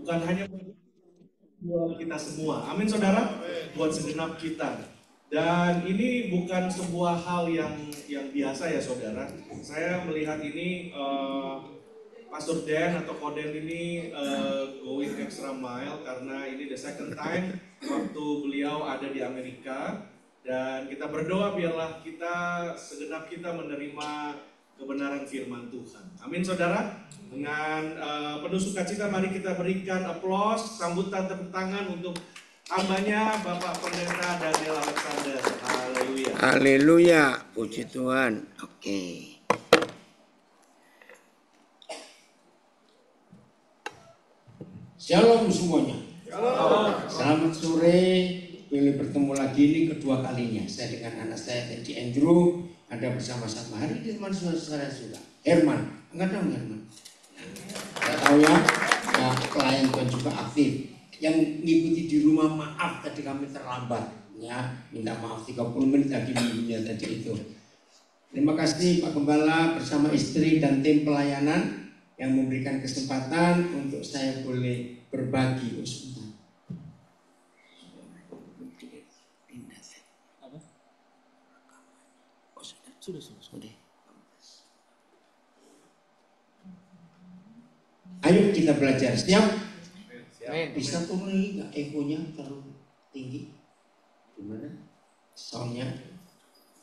bukan hanya buat kita semua. Amin saudara, buat segenap kita. Dan ini bukan sebuah hal yang biasa ya saudara. Saya melihat ini Pastor Dan atau Koden ini going extra mile karena ini the second time waktu beliau ada di Amerika. Dan kita berdoa biarlah kita segenap kita menerima kebenaran firman Tuhan. Amin saudara. Dengan penuh sukacita mari kita berikan aplaus, sambutan tepuk tangan untuk hambanya Bapak Pendeta Daniel Alexander. Haleluya. Haleluya, puji Tuhan. Oke. Shalom semuanya. Selamat sore. Pilih bertemu lagi ini kedua kalinya. Saya dengan anak saya tadi Andrew ada bersama-sama. Hari ini teman saudara juga. Herman, enggak dong Herman. Saya tahu ya, klien Tuhan juga aktif. Yang ngikuti di rumah maaf tadi kami terlambat. Ya, minta maaf 30 menit lagi minggunya tadi itu. Terima kasih Pak Gembala bersama istri dan tim pelayanan yang memberikan kesempatan untuk saya boleh berbagi. Sudah. Ayo kita belajar. Siap? Bisa turun lagi nggak egonya terlalu tinggi? Gimana? Soalnya,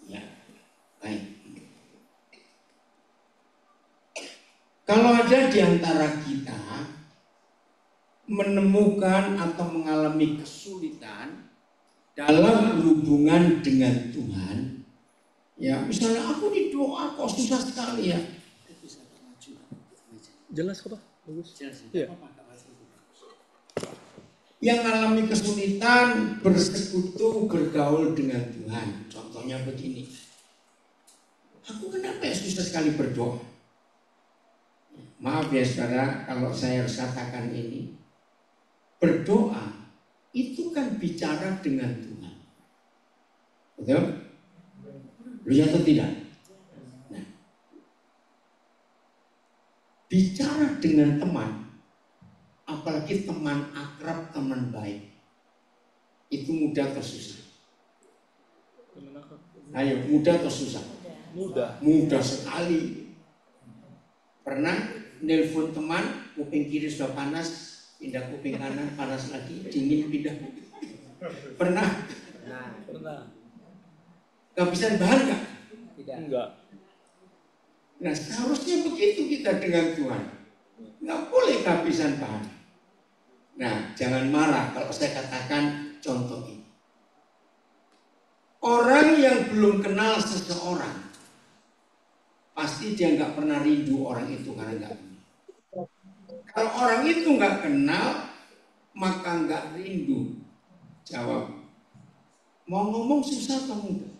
ya, baik. Kalau ada di antara kita menemukan atau mengalami kesulitan dalam hubungan dengan Tuhan, ya misalnya aku di doa kok susah sekali ya. Jelas kok Pak? Bagus. Jelas. Iya. Yang alami kesulitan bersekutu bergaul dengan Tuhan. Contohnya begini. Aku kenapa ya susah sekali berdoa? Maaf ya saudara, kalau saya harus katakan ini. Berdoa itu kan bicara dengan Tuhan. Betul? Betul atau tidak? Nah, bicara dengan teman, apalagi teman akrab, teman baik, itu mudah atau susah? Ayo, mudah atau susah? Mudah. Mudah sekali. Pernah nelpon teman, kuping kiri sudah panas, pindah kuping kanan, panas lagi, dingin pindah. Pernah? Pernah. Kehabisan bahan nggak? Tidak. Enggak. Nah seharusnya begitu kita dengan Tuhan. Nggak boleh kehabisan bahan. Nah jangan marah kalau saya katakan contoh ini. Orang yang belum kenal seseorang, pasti dia nggak pernah rindu orang itu karena nggak kenal. Kalau orang itu nggak kenal, maka nggak rindu. Jawab. Mau ngomong susah atau mudah?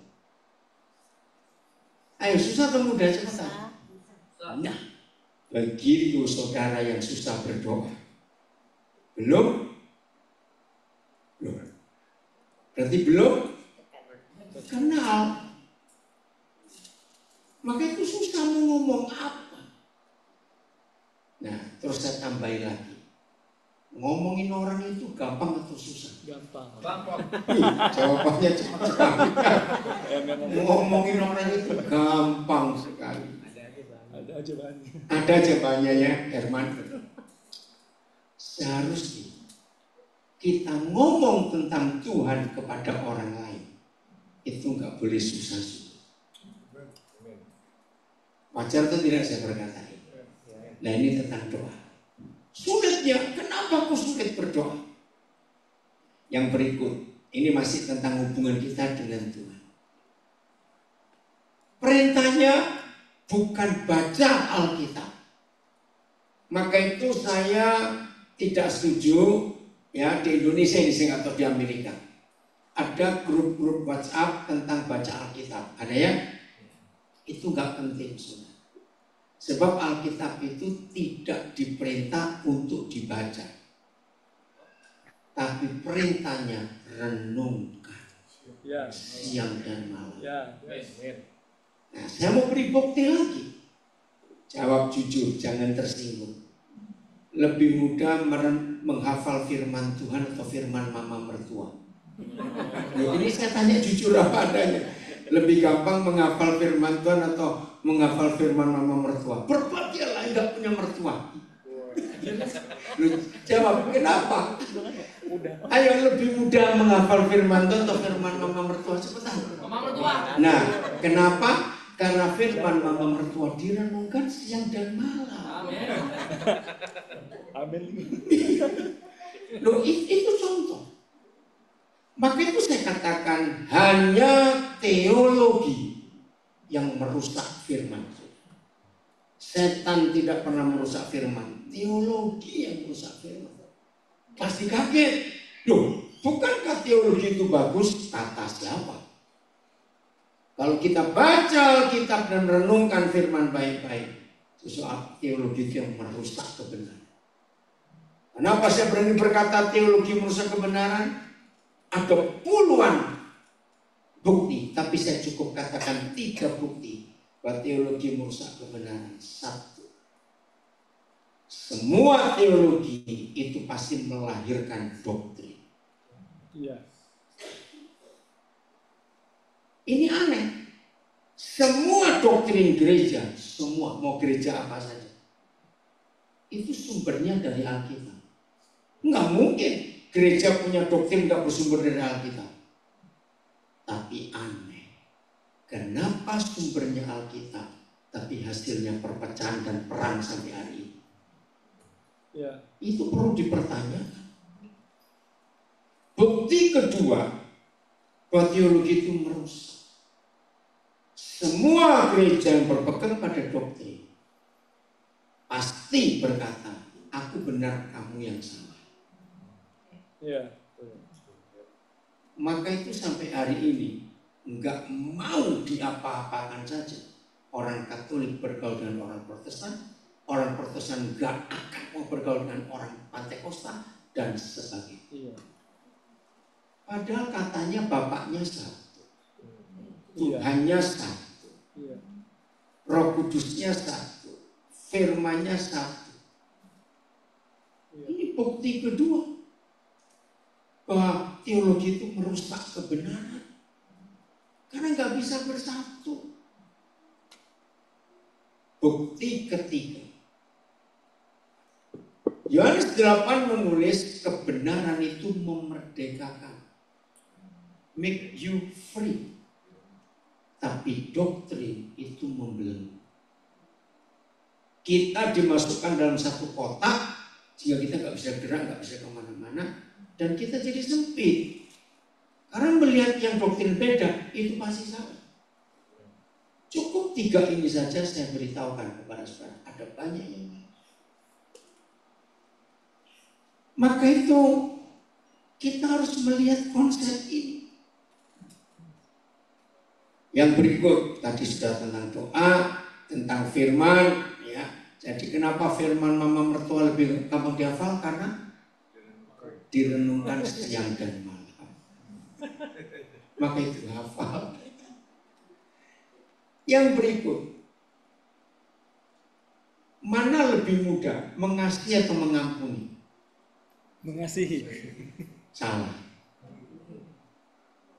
Ayo susah atau mudah cepetan. Nah, begitu saudara yang susah berdoa. Belum? Belum. Berarti belum kenal. Maka itu susah mau ngomong apa. Nah, terus saya tambahin lagi. Ngomongin orang itu gampang atau susah? Gampang. Jawabannya cepat sekali. Ngomongin orang itu gampang sekali. Ada aja bahannya. Ada jawabannya ya, Herman. Seharusnya kita ngomong tentang Tuhan kepada orang lain itu nggak boleh susah-susah. Wajar atau tidak saya berkata ini? Nah ini tentang doa. Sulitnya, kenapa aku sulit berdoa? Yang berikut, ini masih tentang hubungan kita dengan Tuhan. Perintahnya bukan baca Alkitab. Maka itu saya tidak setuju ya di Indonesia ini atau di Amerika. Ada grup-grup WhatsApp tentang baca Alkitab. Ada ya? Itu nggak penting saudara. Sebab Alkitab itu tidak diperintah untuk dibaca. Tapi perintahnya renungkan siang dan malam. Nah, saya mau beri bukti lagi. Jawab jujur, jangan tersinggung. lebih mudah menghafal firman Tuhan atau firman mama mertua? Nah, ini saya tanya jujur apa adanya. Lebih gampang menghafal firman Tuhan atau menghafal firman mama mertua? Berbahagia lah nggak punya mertua. Lu jawab kenapa? Ayo, lebih mudah menghafal firman Tuhan atau firman mama mertua? Cepetan. Mama mertua. Nah, kenapa? Karena firman mama mertua direnungkan siang dan malam. Amin. Loh, itu contoh. Maka itu saya katakan hanya teologi yang merusak firman. Setan tidak pernah merusak firman, teologi yang merusak firman. Pasti kaget. Loh, bukankah teologi itu bagus? Kata siapa? Kalau kita baca kitab dan renungkan firman baik-baik, soal teologi itu yang merusak kebenaran. Kenapa saya berani berkata teologi merusak kebenaran? Ada puluhan bukti, tapi saya cukup katakan 3 bukti bahwa teologi merusak kebenaran. 1, semua teologi itu pasti melahirkan doktrin. Iya. Ini aneh. Semua doktrin gereja, semua mau gereja apa saja, itu sumbernya dari Alkitab. Nggak mungkin gereja punya doktrin nggak bersumber dari Alkitab. Tapi aneh, kenapa sumbernya Alkitab, tapi hasilnya perpecahan dan perang sampai hari ini? Ya. Itu perlu dipertanyakan. Bukti kedua bahwa teologi itu merusak. Semua gereja yang berpegang pada doktrin pasti berkata, aku benar, kamu yang salah. Iya. Maka itu sampai hari ini nggak mau diapa-apakan saja. Orang Katolik bergaul dengan orang Protestan nggak akan mau bergaul dengan orang Pantekosta dan sebagainya. Iya. Padahal katanya bapaknya satu, Iya. Tuhannya satu, Iya. Roh Kudusnya satu, firman-Nya satu. Iya. Ini bukti kedua bahwa teologi itu merusak kebenaran karena nggak bisa bersatu. Bukti ketiga, Yohanes 8 menulis kebenaran itu memerdekakan, make you free. Tapi doktrin itu membelenggu. Kita dimasukkan dalam satu kotak sehingga kita nggak bisa gerak, nggak bisa kemana-mana, dan kita jadi sempit. Karena melihat yang doktrin beda itu pasti salah. Cukup 3 ini saja saya beritahukan kepada saudara. Ada banyak yang lain. Maka itu kita harus melihat konsep ini. Yang berikut tadi sudah tentang doa, tentang firman, ya. Jadi kenapa firman mama mertua lebih gampang dihafal? Karena direnungkan siang dan malam. Maka itu hafal. Yang berikut, mana lebih mudah, mengasihi atau mengampuni? Mengasihi. Salah.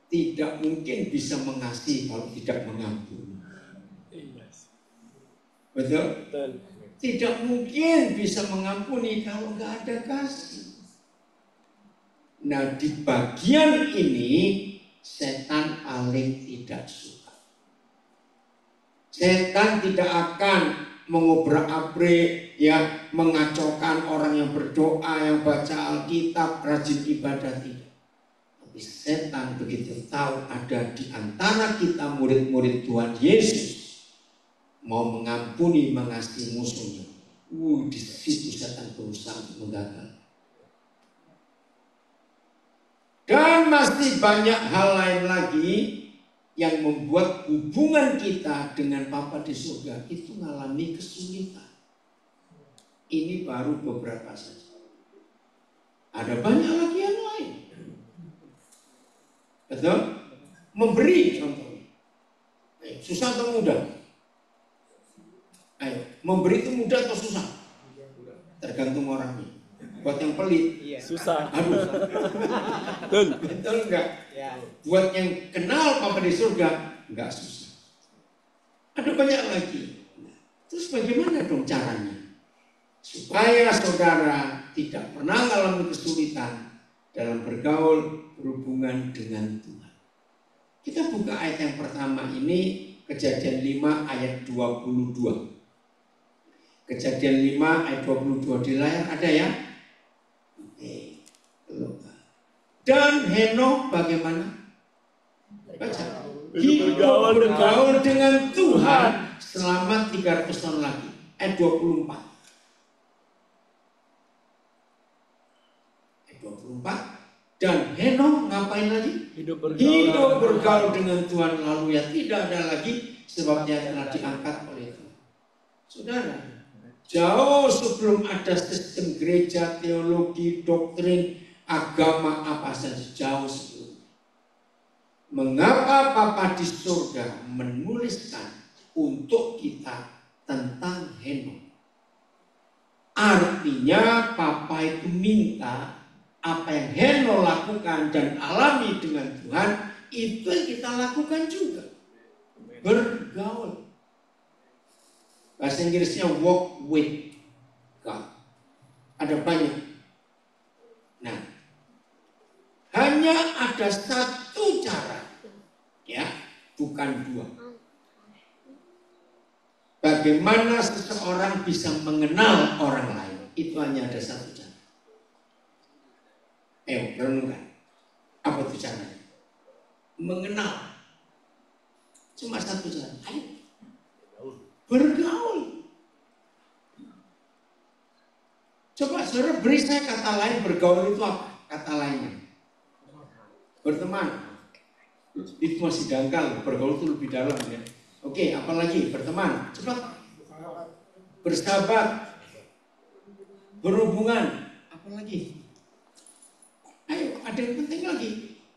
Tidak mungkin bisa mengasihi kalau tidak mengampuni. Iya. Betul? Betul. Tidak mungkin bisa mengampuni kalau nggak ada kasih. Nah, di bagian ini setan paling tidak suka. Setan tidak akan mengobrak-abrik, ya, mengacaukan orang yang berdoa, yang baca Alkitab, rajin ibadah, tidak. Tapi setan begitu tahu ada di antara kita murid-murid Tuhan Yesus mau mengampuni, mengasihi musuhnya. Di situ setan berusaha untuk menggagal. Dan masih banyak hal lain lagi yang membuat hubungan kita dengan Bapa di surga itu mengalami kesulitan. Ini baru beberapa saja. Ada banyak lagi yang lain. Betul? Memberi contohnya. Ayo, susah atau mudah? Ayo, memberi itu mudah atau susah? tergantung orangnya. Buat yang pelit, Susah. aduh, Betul. betul enggak? Ya. Buat yang kenal Papa di surga, enggak susah. Ada banyak lagi. Terus bagaimana dong caranya? Supaya saudara tidak pernah mengalami kesulitan dalam bergaul berhubungan dengan Tuhan. Kita buka ayat yang pertama ini, Kejadian 5 ayat 22. Kejadian 5 ayat 22 di layar ada ya? Oke. Dan Henokh bagaimana? Baca. Hidup bergaul dengan Tuhan selama 300 tahun lagi. Ayat 24. Ayat 24. Dan Henokh ngapain lagi? Hidup Bergaul dengan Tuhan, lalu ya tidak ada lagi sebabnya telah diangkat oleh Tuhan. Saudara, jauh sebelum ada sistem gereja, teologi, doktrin, agama apa saja, jauh sebelum. Mengapa Papa di surga menuliskan untuk kita tentang Henokh? Artinya Papa itu minta apa yang Henokh lakukan dan alami dengan Tuhan, itu yang kita lakukan juga. Bergaul. Bahasa Inggrisnya walk with God. Ada banyak. Nah, hanya ada satu cara, ya, bukan dua. Bagaimana seseorang bisa mengenal orang lain? Itu hanya ada satu cara. Ayo, renungkan. Apa itu caranya? Mengenal. Cuma satu cara. Ayo. Bergaul. Coba saudara beri saya kata lain, bergaul itu apa? Kata lainnya. Berteman. Itu masih dangkal. Bergaul itu lebih dalam ya. Oke, apalagi? Berteman. Cepat. Bersahabat. Berhubungan. Apalagi? Ayo, ada yang penting lagi,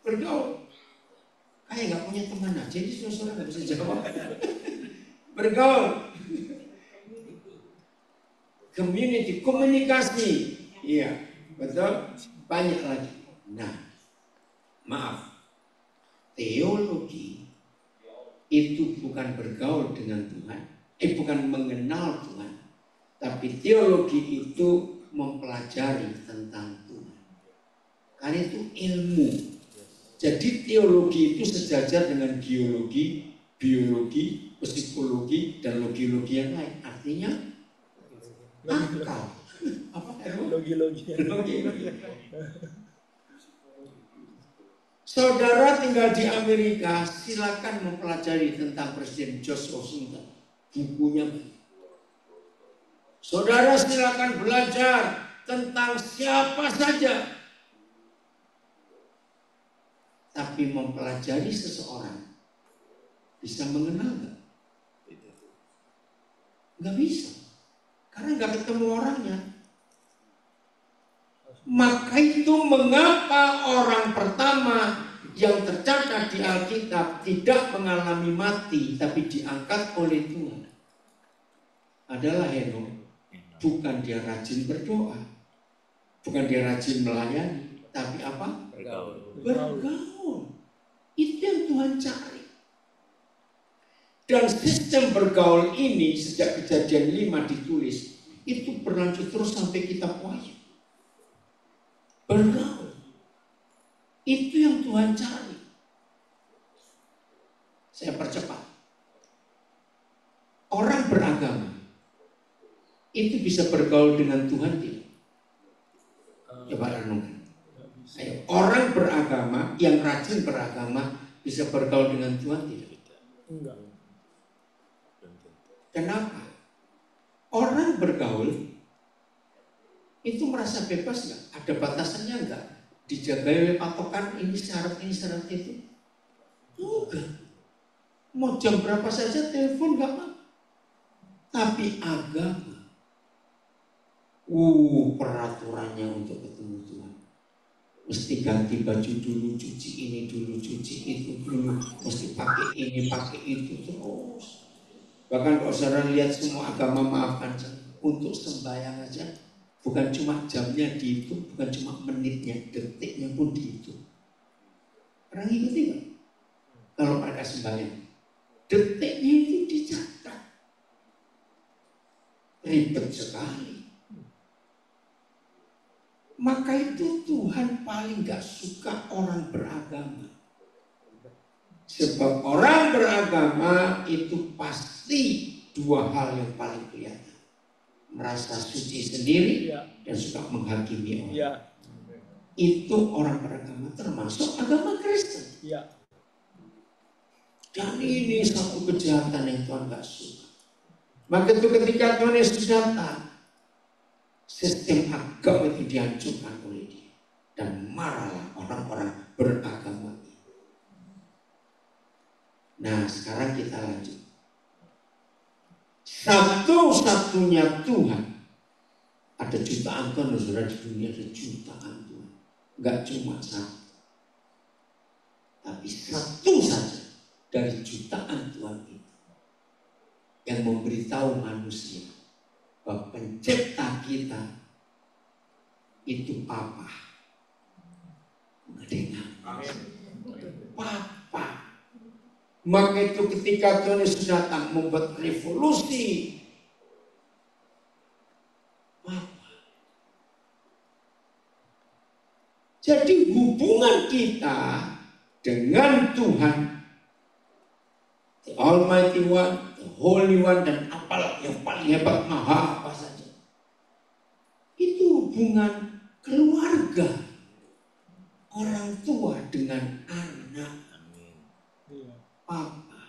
bergaul. Kayak nggak punya teman aja, jadi saudara nggak bisa jawab. Bergaul, community, komunikasi, iya, betul. Banyak lagi. Nah, maaf, teologi itu bukan bergaul dengan Tuhan, bukan mengenal Tuhan, tapi teologi itu mempelajari tentang Tuhan. Karena itu ilmu. Jadi teologi itu sejajar dengan geologi, biologi, psikologi, dan logi-logi yang lain. Artinya akal. Apa? Logi-logi. Saudara tinggal di Amerika, silakan mempelajari tentang Presiden George Washington. Bukunya. Saudara silakan belajar tentang siapa saja. Tapi mempelajari seseorang bisa mengenal nggak? Nggak bisa, karena nggak ketemu orangnya. Maka itu mengapa orang pertama yang tercatat di Alkitab tidak mengalami mati, tapi diangkat oleh Tuhan adalah Henokh. Bukan dia rajin berdoa, bukan dia rajin melayani, tapi apa? Bergaul. Itu yang Tuhan cari. Dan sistem bergaul ini sejak Kejadian 5 ditulis, itu berlanjut terus sampai kitab Wahyu. Bergaul. Itu yang Tuhan cari. Saya percepat. Orang beragama itu bisa bergaul dengan Tuhan tidak? Coba renungkan. Ayo, orang beragama yang rajin beragama bisa bergaul dengan Tuhan tidak? Enggak. Kenapa? Orang bergaul itu merasa bebas nggak? Ada batasannya nggak? Dijaga oleh patokan ini syarat itu? Enggak. Mau jam berapa saja telepon nggak apa? Tapi agama, peraturannya untuk ketemu Tuhan. Mesti ganti baju dulu, cuci ini dulu, cuci itu dulu, mesti pakai ini, pakai itu terus. Bahkan kalau saudara lihat semua agama, maafkan saya, untuk sembahyang aja Bukan cuma jamnya dihitung, bukan cuma menitnya, detiknya pun dihitung. Orang ikuti nggak? Kalau mereka sembahyang, detiknya itu dicatat. Ribet sekali. Maka itu Tuhan paling gak suka orang beragama. Sebab orang beragama itu pasti dua hal yang paling kelihatan. Merasa suci sendiri dan suka menghakimi orang. Ya. Itu orang beragama, termasuk agama Kristen. Ya. Dan ini satu kejahatan yang Tuhan gak suka. Maka itu ketika Tuhan Yesus datang, sistem agama itu dihancurkan oleh dia. Dan marahlah orang-orang beragama itu. Nah sekarang kita lanjut. Satu-satunya Tuhan. Ada jutaan Tuhan, saudara, di dunia ada jutaan Tuhan. Enggak cuma satu. Tapi satu saja dari jutaan Tuhan itu. Yang memberitahu manusia bahwa pencipta kita itu apa? Mendengar. Papa. Maka itu ketika Tuhan Yesus datang membuat revolusi. Papa. Jadi hubungan kita dengan Tuhan, the Almighty One, the Holy One, dan apalah yang paling hebat, maha apa saja. Itu hubungan keluarga. Orang tua dengan anak. Papa.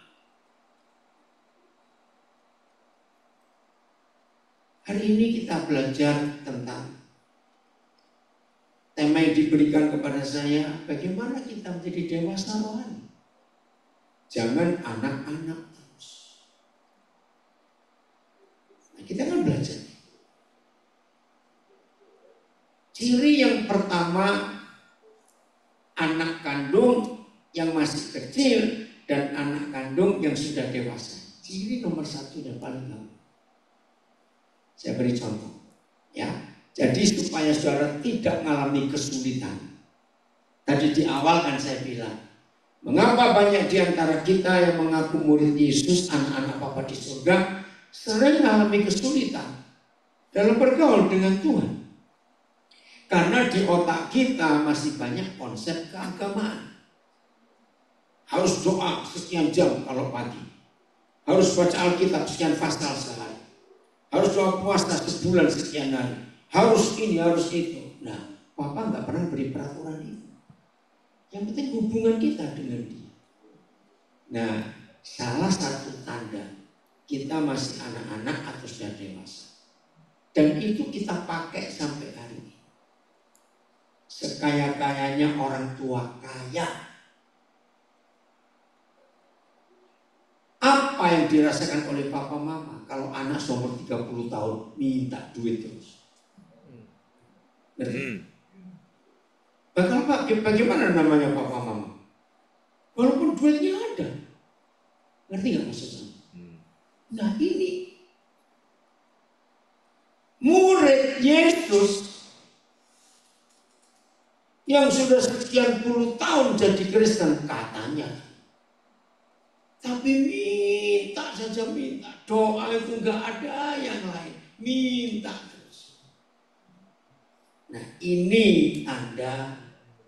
Hari ini kita belajar tentang tema yang diberikan kepada saya, bagaimana kita menjadi dewasa rohani. Jangan anak-anak terus. Nah, kita akan belajar. Ciri yang pertama, anak kandung yang masih kecil dan anak kandung yang sudah dewasa. Ciri nomor satu dan paling gampang. Saya beri contoh, ya. Jadi supaya saudara tidak mengalami kesulitan. Tadi di awal kan saya bilang, mengapa banyak di antara kita yang mengaku murid Yesus, anak-anak Bapa di surga, sering mengalami kesulitan dalam bergaul dengan Tuhan. Karena di otak kita masih banyak konsep keagamaan. Harus doa sekian jam kalau pagi. Harus baca Alkitab sekian pasal sehari. Harus doa puasa sebulan sekian hari. Harus ini, harus itu. Nah, Papa nggak pernah beri peraturan itu. Yang penting hubungan kita dengan dia. Nah, salah satu tanda kita masih anak-anak atau sudah dewasa. Dan itu kita pakai sampai hari ini. Sekaya-kayanya orang tua kaya. Apa yang dirasakan oleh papa mama kalau anak seumur 30 tahun minta duit terus? Bagaimana namanya papa mama? Walaupun duitnya ada. Ngerti gak maksudnya? Nah ini murid Yesus yang sudah sekian puluh tahun jadi Kristen katanya. Tapi minta saja minta. Doa itu gak ada yang lain. Minta terus. Nah ini tanda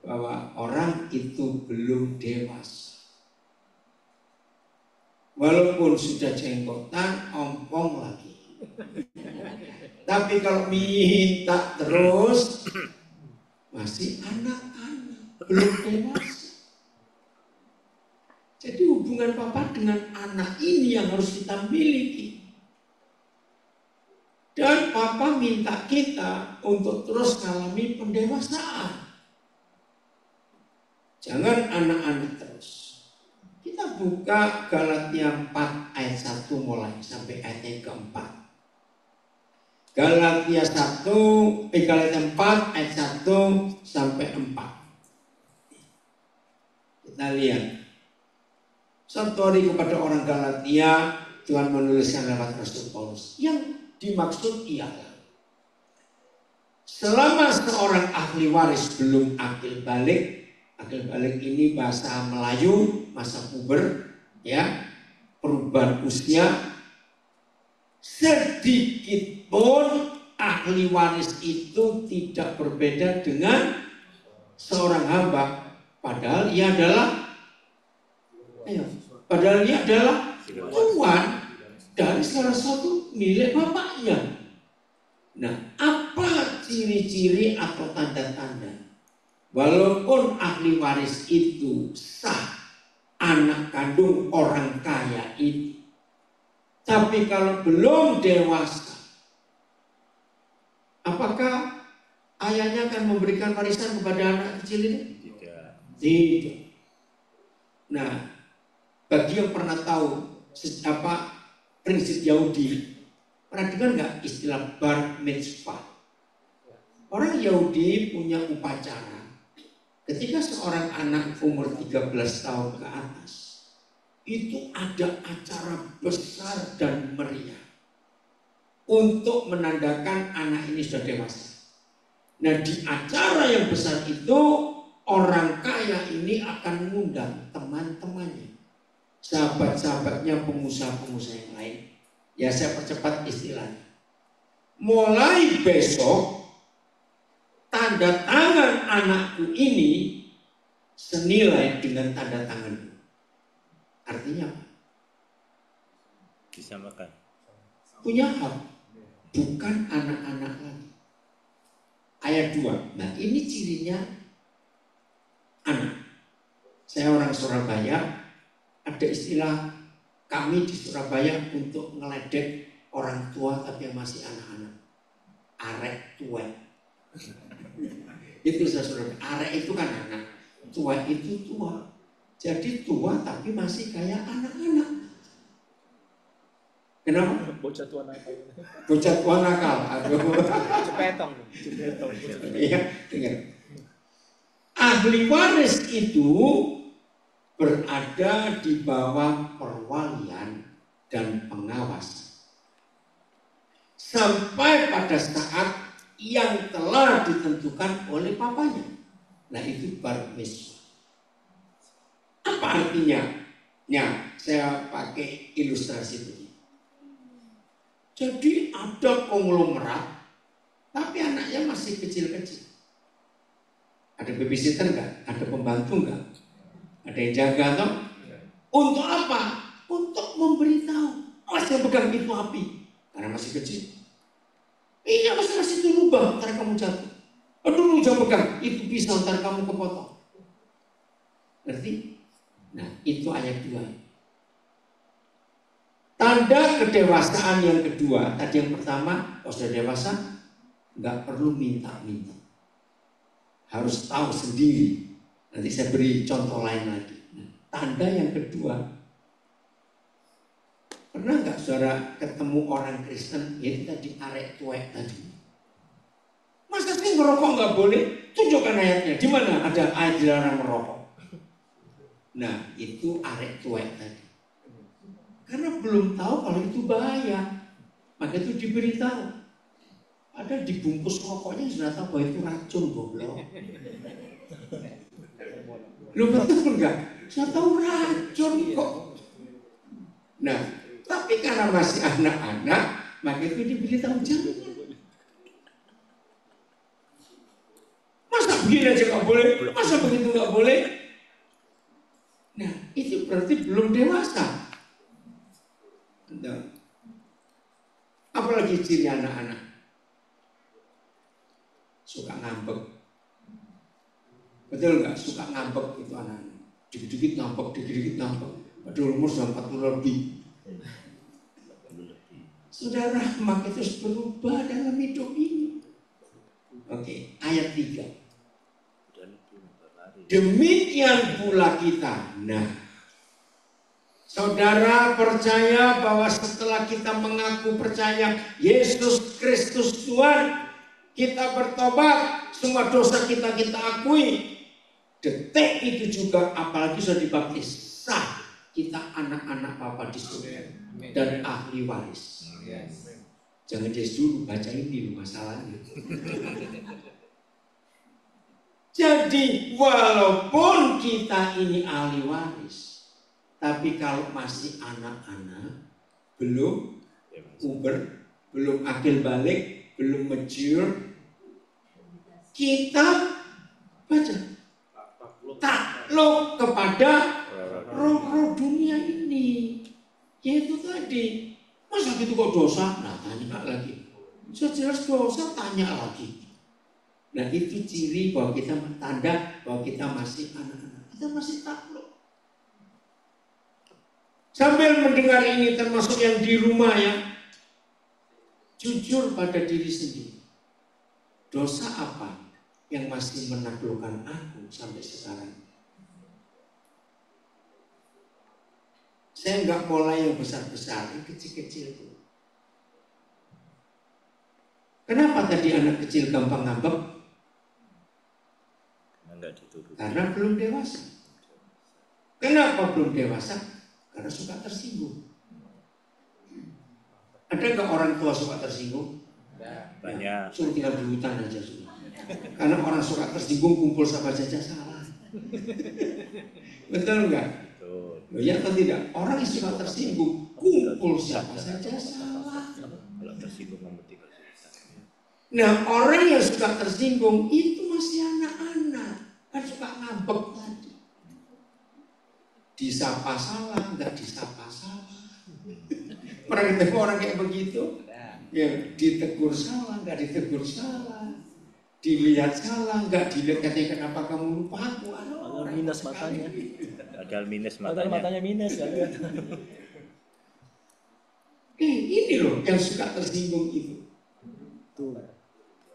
bahwa orang itu belum dewasa. Walaupun sudah jenggotan, ompong lagi. Tapi kalau minta terus, masih anak-anak, belum dewasa. Jadi hubungan papa dengan anak ini yang harus kita miliki. Dan papa minta kita untuk terus mengalami pendewasaan. Jangan anak-anak terus. Kita buka Galatia 4 ayat 1 mulai sampai ayat yang keempat. Galatia 4 ayat 1 sampai 4. Kita lihat. Satu hari kepada orang Galatia, Tuhan menuliskan lewat Rasul Paulus. Yang dimaksud ialah selama seorang ahli waris belum akil balik ini bahasa Melayu, masa puber, ya, perubahan usia, sedikit pun ahli waris itu tidak berbeda dengan seorang hamba, padahal ia adalah tuan dari salah satu milik bapaknya. Nah, apa ciri-ciri atau tanda-tanda? Walaupun ahli waris itu sah, anak kandung orang kaya itu, tapi kalau belum dewasa, apakah ayahnya akan memberikan warisan kepada anak kecil ini? Tidak. Nah, bagi yang pernah tahu prinsip Yahudi, pernah dengar nggak istilah bar mitzvah? Orang Yahudi punya upacara. Ketika seorang anak umur 13 tahun ke atas, itu ada acara besar dan meriah untuk menandakan anak ini sudah dewasa. Nah, di acara yang besar itu, orang kaya ini akan mengundang teman-temannya, sahabat-sahabatnya, pengusaha-pengusaha yang lain. Ya, saya percepat istilahnya. Mulai besok, tanda tangan anakku ini senilai dengan tanda tanganmu. Artinya apa? Disamakan. Punya hak, bukan anak-anak lagi. Ayat 2. Nah, ini cirinya anak. Saya orang Surabaya, ada istilah kami di Surabaya untuk ngeledek orang tua tapi yang masih anak-anak. Arek tua. Itu saya Surabaya. Arek itu kan anak, tua itu tua. Jadi tua tapi masih kayak anak-anak. Kenapa? Bocah tua nakal. Bocah tua nakal. Cepetong. Iya, dengar. Ahli waris itu berada di bawah perwalian dan pengawasan sampai pada saat yang telah ditentukan oleh papanya. Nah, itu bar mitzvah. Apa artinya? Ya, saya pakai ilustrasi ini. Jadi ada konglomerat, tapi anaknya masih kecil-kecil. Ada babysitter enggak? Ada pembantu enggak? Ada yang jaga atau? Untuk apa? Untuk memberitahu. Awas yang pegang itu api, karena masih kecil. Iya, masih itu lubang, ntar kamu jatuh. Aduh, jangan pegang, itu pisau, ntar kamu kepotong. Ngerti? Nah, itu ayat 2. Tanda kedewasaan yang kedua, tadi yang pertama, kalau sudah dewasa, nggak perlu minta-minta. Harus tahu sendiri. Nanti saya beri contoh lain lagi. Nah, tanda yang kedua, pernah nggak saudara ketemu orang Kristen, yaitu tadi arek tuwek tadi? Masa sih merokok nggak boleh? Tunjukkan ayatnya. Di mana ada ayat dilarang merokok? Nah, itu arek tuwek tadi. Karena belum tahu kalau itu bahaya, maka itu diberitahu. Ada dibungkus rokoknya sudah tahu bahwa itu racun, goblok. Lu betul enggak? Saya tahu racun kok. Nah, tapi karena masih anak-anak, maka itu diberitahu jangan. Masa begini aja nggak boleh? Masa begitu nggak boleh? Nah, itu berarti belum dewasa. Nah, apalagi ciri anak-anak? Suka ngambek. Betul nggak? Suka ngambek itu anak-anak. Dikit-dikit ngambek, dikit-dikit ngambek. Padahal umur sudah 40 lebih. Saudara, maka terus berubah dalam hidup ini. Oke, ayat 3. Demikian pula kita. Nah, saudara percaya bahwa setelah kita mengaku percaya Yesus Kristus Tuhan, kita bertobat, semua dosa kita akui. Detik itu juga apalagi sudah dibaptis, sah kita anak-anak Bapa di surga dan ahli waris. Jangan des dulu, baca ini masalahnya. Jadi walaupun kita ini ahli waris, tapi kalau masih anak-anak, belum puber, belum akil balik, belum mature, kita baca takluk kepada roh-roh dunia ini. Yaitu tadi, masa gitu kok dosa? Nah tanya lagi. Sejelas dosa, tanya lagi. Nah itu ciri bahwa kita tanda bahwa kita masih anak-anak. Kita masih takluk. Sambil mendengar ini termasuk yang di rumah ya, jujur pada diri sendiri. Dosa apa yang masih menaklukkan aku sampai sekarang? Saya nggak mulai yang besar-besar, yang kecil-kecil itu. Kenapa tadi anak kecil gampang ngambek? Karena belum dewasa. Kenapa belum dewasa? Karena suka tersinggung. Ada nggak orang tua suka tersinggung? Banyak. Suruh tinggal di hutan aja sudah. Karena orang suka tersinggung kumpul sama saja salah. Betul nggak? Loh, ya atau tidak? Orang yang suka tersinggung kumpul siapa saja salah. Kalau tersinggung memetik. Nah orang yang suka tersinggung itu masih anak-anak, kan suka ngambek tadi. Disapa salah, nggak disapa salah. Pernah ketemu orang kayak begitu? Ya ditegur salah, nggak ditegur salah. Dilihat salah, nggak dilihat, katanya kenapa kamu lupa aku? Orang minus matanya. Padahal minus Padahal matanya minus kan. Ini loh yang suka tersinggung itu. Tuh.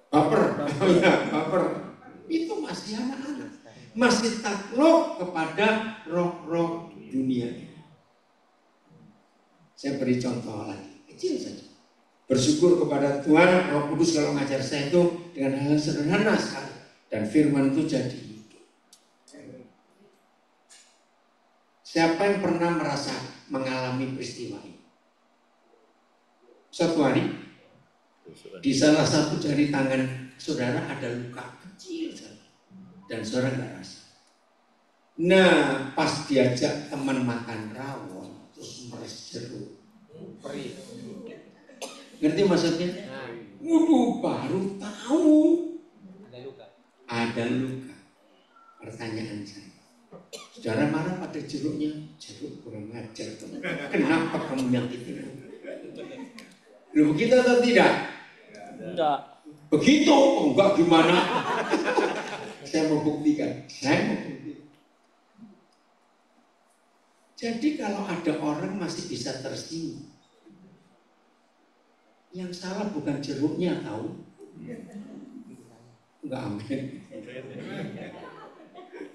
Baper, ya, baper. Itu masih anak-anak, masih takluk kepada roh-roh dunia. Saya beri contoh lagi, kecil saja. Bersyukur kepada Tuhan, Roh Kudus kalau ngajar saya itu dengan hal yang sederhana sekali. Dan firman itu jadi hidup. Siapa yang pernah merasa mengalami peristiwa ini? Suatu hari, di salah satu jari tangan saudara ada luka kecil saja. Dan saudara nggak rasa. Nah, pas diajak teman makan rawon, terus meres jeruk. Ngerti maksudnya? Waduh, baru tahu ada luka. Pertanyaan saya, saudara marah pada jeruknya? Jeruk kurang ajar. Kenapa kamu nyakitin aku? Loh, begitu atau tidak? Enggak. Begitu? Oh, enggak gimana? Saya mau buktikan. Jadi kalau ada orang masih bisa tersinggung, yang salah bukan jeruknya, tahu? Enggak, amin.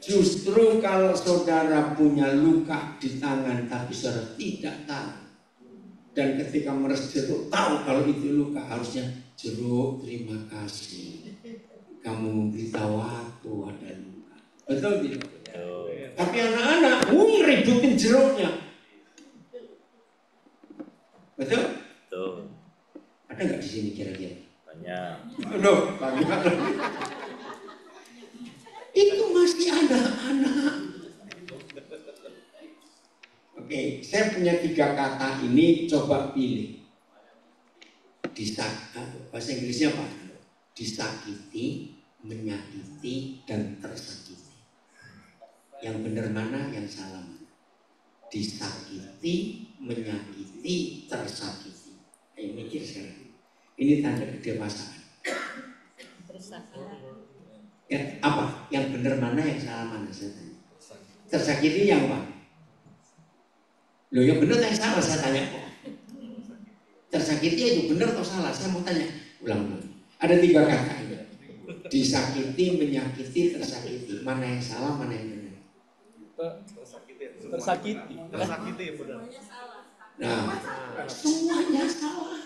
Justru kalau saudara punya luka di tangan tapi saudara tidak tahu, dan ketika meres jeruk tahu kalau itu luka, harusnya jeruk terima kasih, kamu memberitahu aku ada luka. Betul tidak? Tapi anak-anak ributin jeruknya. Betul? Betul. Ada nggak di sini kira-kira? Banyak. Loh, banyak. Itu masih anak-anak. Oke, saya punya 3 kata ini, coba pilih. Bahasa Inggrisnya apa? Disakiti, menyakiti, dan tersakiti. Yang benar mana, yang salah mana? Disakiti, menyakiti, tersakiti. Ayo mikir sekarang. Ini tanda kedewasaan. Ya, apa? Yang benar mana, yang salah mana? Saya tanya. Tersakiti yang apa? Loh, yang benar yang salah saya tanya kok. Tersakiti itu benar atau salah? Saya mau tanya. Ulang-ulang. Ada 3 kata ini. Disakiti, menyakiti, tersakiti. Mana yang salah, mana yang benar? Tersakiti. Tersakiti ya benar. Nah, semuanya salah.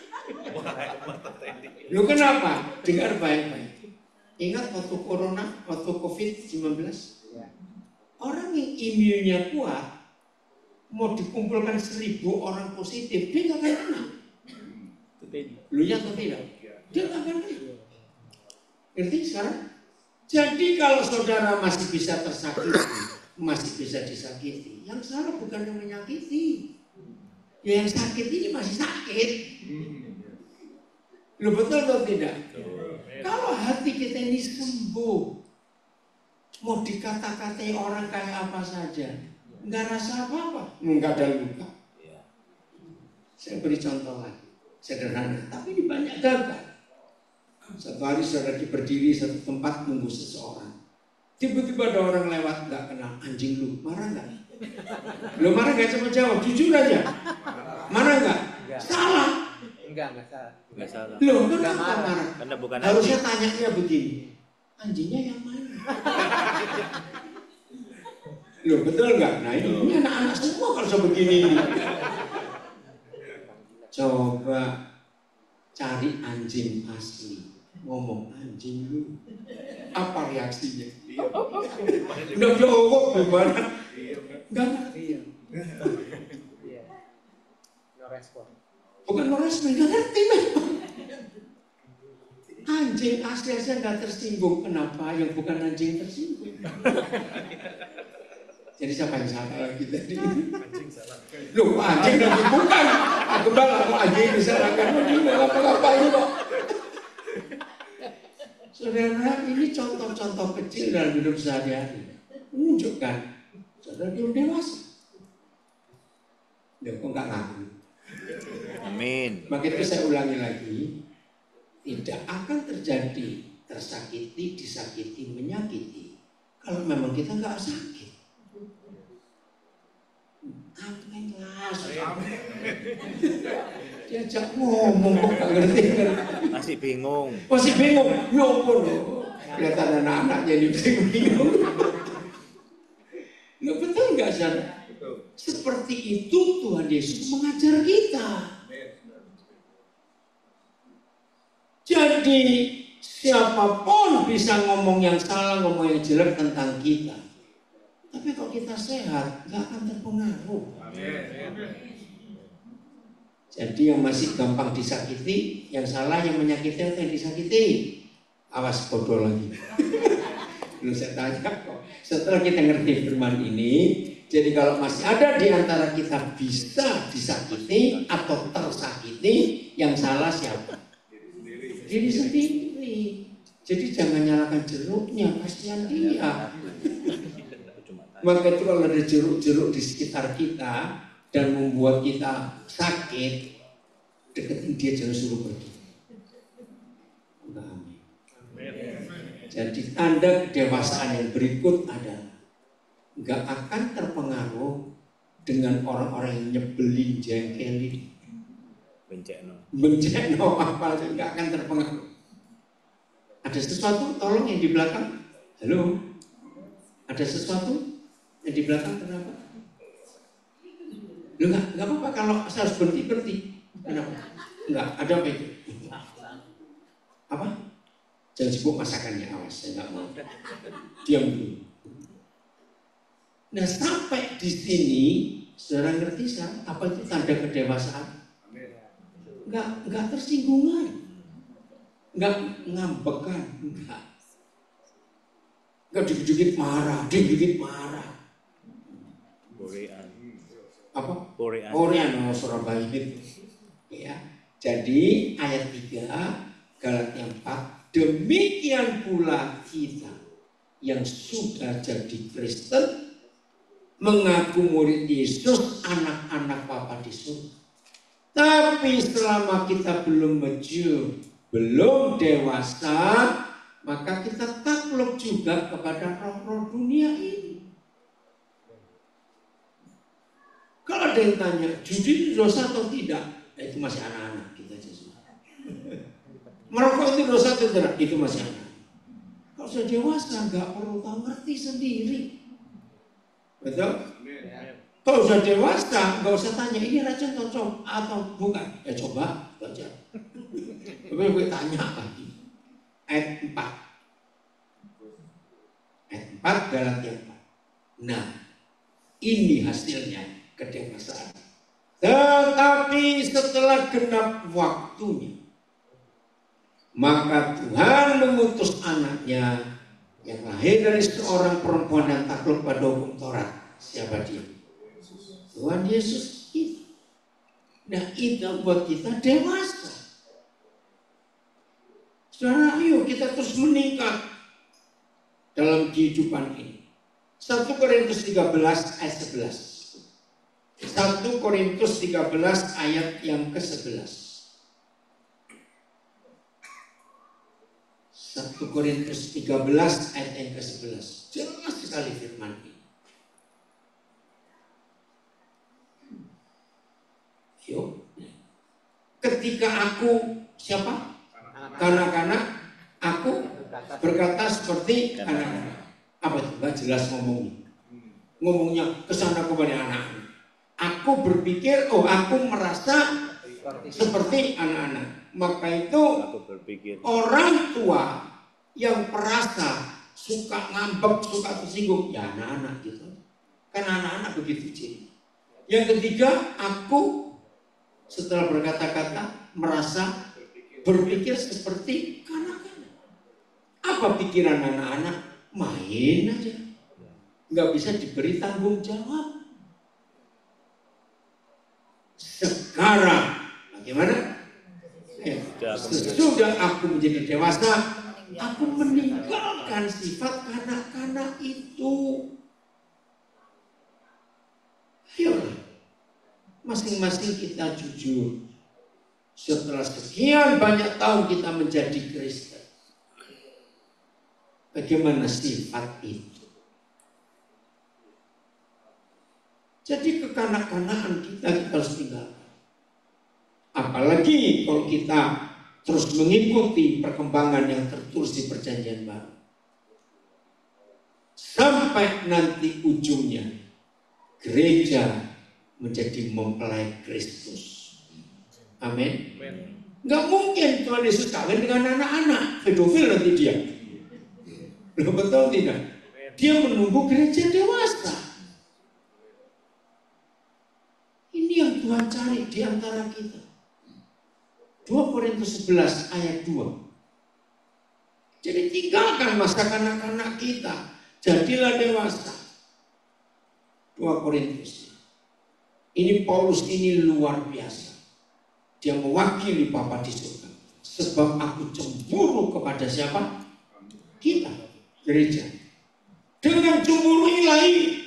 Loh, kenapa? Dengar baik-baik. Ingat waktu corona, waktu COVID-19, orang yang imunnya kuat mau dikumpulkan 1000 orang positif, dia nggak akan kena. pede. Lu ya atau tidak? Dia nggak akan rela. Ngerti sekarang? Jadi kalau saudara masih bisa tersakiti, masih bisa disakiti, yang salah bukan yang menyakiti. Ya yang sakit ini masih sakit. Lu betul atau tidak? Kalau hati kita ini sembuh, mau dikata-katai orang kayak apa saja, nggak rasa apa-apa, nggak ada luka. Saya beri contoh lagi, sederhana, tapi ini banyak gagal. Satu hari saudara berdiri satu tempat nunggu seseorang, tiba-tiba ada orang lewat nggak kenal, anjing lu, marah nggak? Lu marah nggak? Coba jawab, jujur aja. Marah nggak? Salah. Enggak salah. Nggak salah. Loh, kenapa marah? Karena bukan Harusnya anjing. tanyanya begini, anjingnya yang mana? Loh, betul nggak? Nah ini anak-anak semua kalau sebegini ini. Coba cari anjing asli, ngomong anjing lu, apa reaksinya? Udah jawab gimana? Enggak ngerti. Iya. No respon. Bukan no respon, nggak ngerti memang. Anjing asli aja nggak tersinggung, kenapa yang bukan anjing tersinggung? Jadi siapa yang salah lagi tadi? Anjing salah. Loh, anjing lagi bukan. Kembali aku anjing disalahkan. Apa ini kok? Saudara, ini contoh-contoh kecil dalam hidup sehari-hari menunjukkan saudara belum dewasa. Loh, kok nggak ngaku? Amin. Maka itu saya ulangi lagi, tidak akan terjadi tersakiti, disakiti, menyakiti kalau memang kita nggak sakit. Amin lah. Diajak ngomong kok nggak ngerti. Masih bingung. Masih bingung. Ya ampun. Kelihatan anak-anaknya ini bingung. Nggak betul nggak saudara? Seperti itu Tuhan Yesus mengajar kita. Jadi siapapun bisa ngomong yang salah, ngomong yang jelek tentang kita. Tapi kalau kita sehat, nggak akan terpengaruh. Jadi yang masih gampang disakiti, yang salah yang menyakiti atau yang disakiti. Awas bodoh lagi. Belum saya tanya kok. Setelah kita ngerti firman ini, jadi kalau masih ada di antara kita bisa disakiti atau tersakiti, yang salah siapa? Diri sendiri. Jadi jangan nyalakan jeruknya, kasihan dia. Maka itu kalau ada jeruk-jeruk di sekitar kita dan membuat kita sakit, deketin dia, jangan suruh pergi. Amin. Jadi tanda kedewasaan yang berikut adalah nggak akan terpengaruh dengan orang-orang yang nyebelin, jengkelin, benceno apa aja, nggak akan terpengaruh. Ada sesuatu, tolong yang di belakang. Halo, ada sesuatu yang di belakang, kenapa? Lu nggak apa-apa kalau saya harus berhenti. Kenapa? Enggak, ada apa itu? Apa? Jangan sibuk masakannya, awas, saya nggak mau. Diam dulu. Nah sampai di sini, saudara ngerti sekarang apa itu tanda kedewasaan? Enggak tersinggungan, enggak ngambekan, enggak dikit-dikit marah. Borean. Apa? Borean. Surabaya gitu. Ya. Jadi ayat 3 Galatia 4, demikian pula kita yang sudah jadi Kristen mengaku murid Yesus, anak-anak Bapa di surga. Tapi selama kita belum mature, belum dewasa, maka kita takluk juga kepada roh-roh dunia ini. Kalau ada yang tanya, judi itu dosa atau tidak? Nah, itu masih anak-anak kita aja semua. Merokok itu dosa atau tidak? Itu masih anak. Kalau sudah dewasa, nggak perlu tahu, ngerti sendiri. Betul? Kalau sudah dewasa, nggak usah tanya ini racun atau bukan. Ya coba belajar. Tapi gue tanya lagi. Ayat 4. Ayat 4 Galatia 4. Nah, ini hasilnya kedewasaan. Tetapi setelah genap waktunya, maka Tuhan mengutus anaknya yang lahir dari seorang perempuan yang takluk pada hukum Taurat. Siapa dia? Tuhan Yesus itu. Nah, itu buat kita dewasa. Saudara, ayo kita terus meningkat dalam kehidupan ini. 1 Korintus 13 ayat 11. 1 Korintus 13 ayat yang ke-11. 1 Korintus 13 ayat yang ke-11. Jelas sekali firman ini. Yuk. Ketika aku siapa? Kanak-kanak, aku berkata seperti anak-anak. Apa itu? Gak jelas ngomongnya. Ngomongnya kesana kemari anak-anak. Aku berpikir, aku merasa seperti anak-anak. Maka itu Aku berpikir orang tua yang perasa, suka ngambek, suka tersinggung, ya anak-anak gitu. Kan anak-anak begitu ciri. Yang ketiga, aku setelah berkata-kata merasa berpikir seperti kanak-kanak. Apa pikiran anak-anak? Main aja. Nggak bisa diberi tanggung jawab. Sekarang bagaimana? Sesudah aku menjadi dewasa, aku meninggalkan sifat kanak-kanak itu. Ayo, masing-masing kita jujur. Setelah sekian banyak tahun kita menjadi Kristen, bagaimana sifat itu? Jadi kekanak-kanakan kita harus tinggalkan. Apalagi kalau kita terus mengikuti perkembangan yang tertulis di Perjanjian Baru. Sampai nanti ujungnya gereja menjadi mempelai Kristus. Amin. Nggak mungkin Tuhan Yesus kawin dengan anak-anak, pedofil nanti dia. Betul tidak? Dia menunggu gereja dewasa. Ini yang Tuhan cari di antara kita. 2 Korintus 11 ayat 2. Jadi tinggalkan masa kanak-kanak kita, jadilah dewasa. 2 Korintus. Ini Paulus ini luar biasa. Dia mewakili Bapa di surga. Sebab aku cemburu kepada siapa? Kita, gereja. Dengan cemburu ilahi.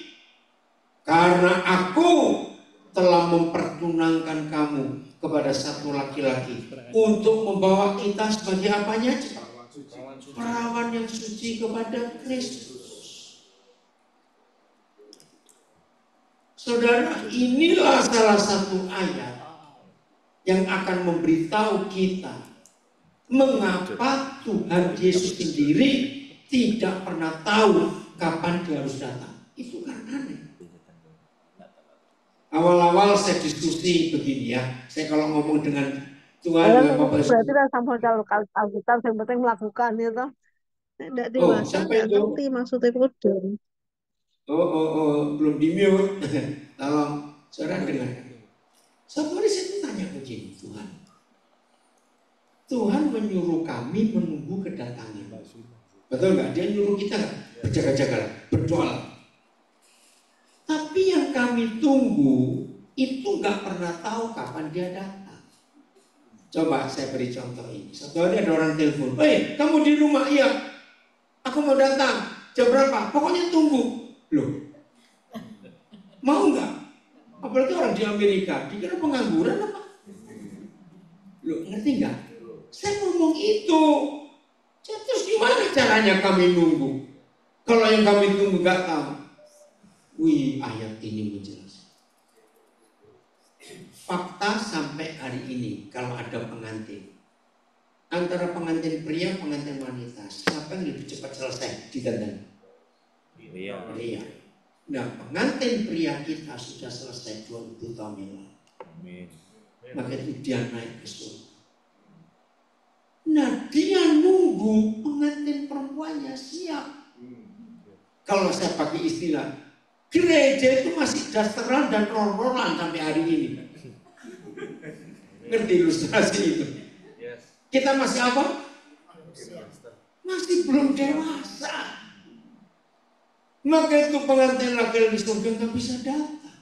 Karena aku telah mempertunangkan kamu kepada satu laki-laki untuk membawa kita sebagai apanya? Perawan yang suci kepada Kristus. Saudara, inilah salah satu ayat yang akan memberitahu kita mengapa Tuhan Yesus sendiri tidak pernah tahu kapan dia harus datang. Itu kan aneh. Awal-awal saya diskusi begini ya. Saya kalau ngomong dengan Tuhan dengan Bapak Yesus. Berarti lah sama kalau Alkitab yang penting melakukan itu. Tidak dewasa, tidak ngerti maksudnya kode. Belum di mute. Tolong saudara dengarkan. Satu hari saya tanya begini, Tuhan menyuruh kami menunggu kedatangan. Betul nggak? Dia nyuruh kita berjaga-jaga, berdoa. Tapi yang kami tunggu itu nggak pernah tahu kapan dia datang. Coba saya beri contoh ini. Satu hari ada orang telepon, kamu di rumah? Iya. Aku mau datang. Jam berapa? Pokoknya tunggu. Loh, mau nggak? Apalagi orang di Amerika, dikira pengangguran apa? Loh, ngerti nggak? Saya ngomong itu. Terus gimana caranya kami nunggu? Kalau yang kami tunggu nggak tahu. Wih, ayat ini menjelaskan. Fakta sampai hari ini, kalau ada pengantin, antara pengantin pria, pengantin wanita, siapa yang lebih cepat selesai ditandang? Pria. Nah, pengantin pria kita sudah selesai 2000 tahun yang lalu. Amin. Maka itu dia naik ke surga. Nah, dia nunggu pengantin perempuannya siap. Kalau saya pakai istilah, gereja itu masih dasteran dan roll-rollan sampai hari ini. Ngerti ilustrasi itu? Yes. Kita masih apa? Masih belum dewasa. Maka itu pengantin laki-laki di surga nggak bisa datang.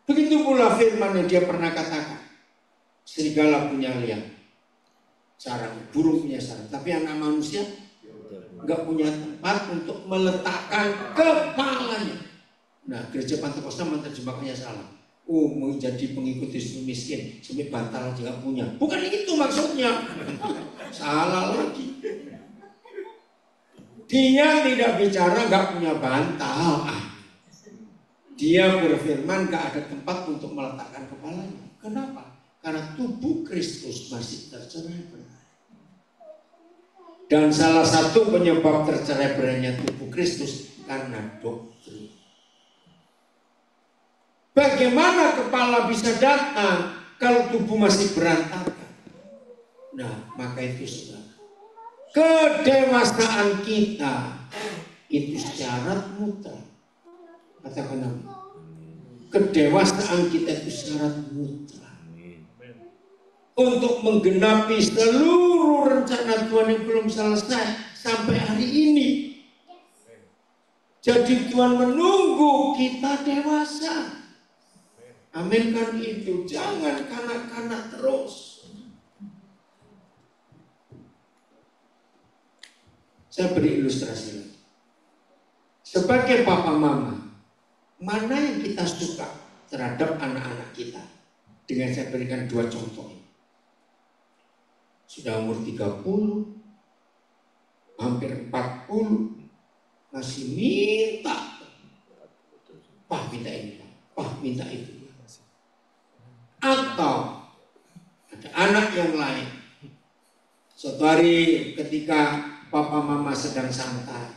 Begitu pula firman yang dia pernah katakan. Serigala punya liang, sarang, burung punya sarang, tapi anak manusia nggak punya tempat untuk meletakkan kepalanya. Nah, gereja Pantekosta menerjemahkannya salah. Oh, mau jadi pengikut Yesus miskin, sampai bantal aja nggak punya. Bukan itu maksudnya. Salah lagi. Dia tidak bicara nggak punya bantal. Dia berfirman nggak ada tempat untuk meletakkan kepalanya. Kenapa? Karena tubuh Kristus masih tercerai-berai. Dan salah satu penyebab tercerai-berainya tubuh Kristus karena doktrin. Bagaimana kepala bisa datang kalau tubuh masih berantakan? Nah, maka itu saudara, kedewasaan kita itu syarat mutlak. Katakan apa? Kedewasaan kita itu syarat mutlak untuk menggenapi seluruh rencana Tuhan yang belum selesai sampai hari ini. Jadi Tuhan menunggu kita dewasa. Amin kan itu. Jangan kanak-kanak terus. Saya beri ilustrasi lagi. Sebagai papa mama, mana yang kita suka terhadap anak-anak kita? Dengan saya berikan dua contoh. Sudah umur 30, hampir 40, masih minta. Pak minta ini, Pak minta itu. Atau ada anak yang lain. Suatu hari ketika papa mama sedang santai,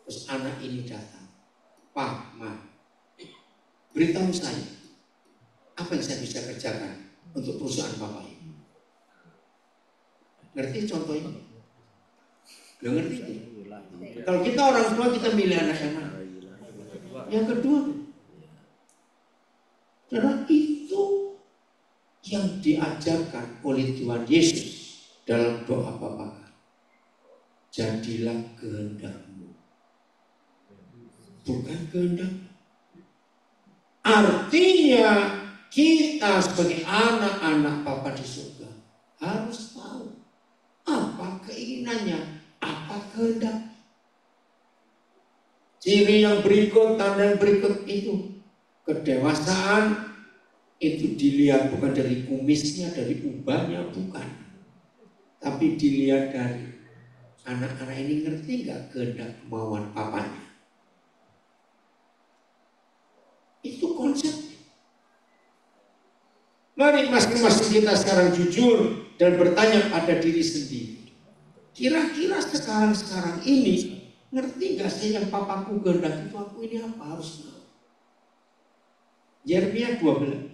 terus anak ini datang. Pak, Ma, beritahu saya, apa yang saya bisa kerjakan untuk perusahaan papa ini? Ngerti contoh ini? Gak ngerti itu. Kalau kita orang tua, kita milih anak yang mana? Yang kedua. Karena itu yang diajarkan oleh Tuhan Yesus dalam doa Bapa. Jadilah kehendak-Mu, bukan kehendak. Artinya kita sebagai anak-anak Bapa di surga harus tahu apa keinginannya, apa kehendak. Ciri yang berikut, tanda yang berikut itu, kedewasaan itu dilihat bukan dari kumisnya, dari ubahnya, bukan. Tapi dilihat dari anak-anak ini ngerti nggak kehendak kemauan papanya. Itu konsep. Mari masing-masing kita sekarang jujur dan bertanya pada diri sendiri. Kira-kira sekarang ini ngerti nggak sih yang papaku kehendak itu aku ini apa harus tahu. Yeremia 29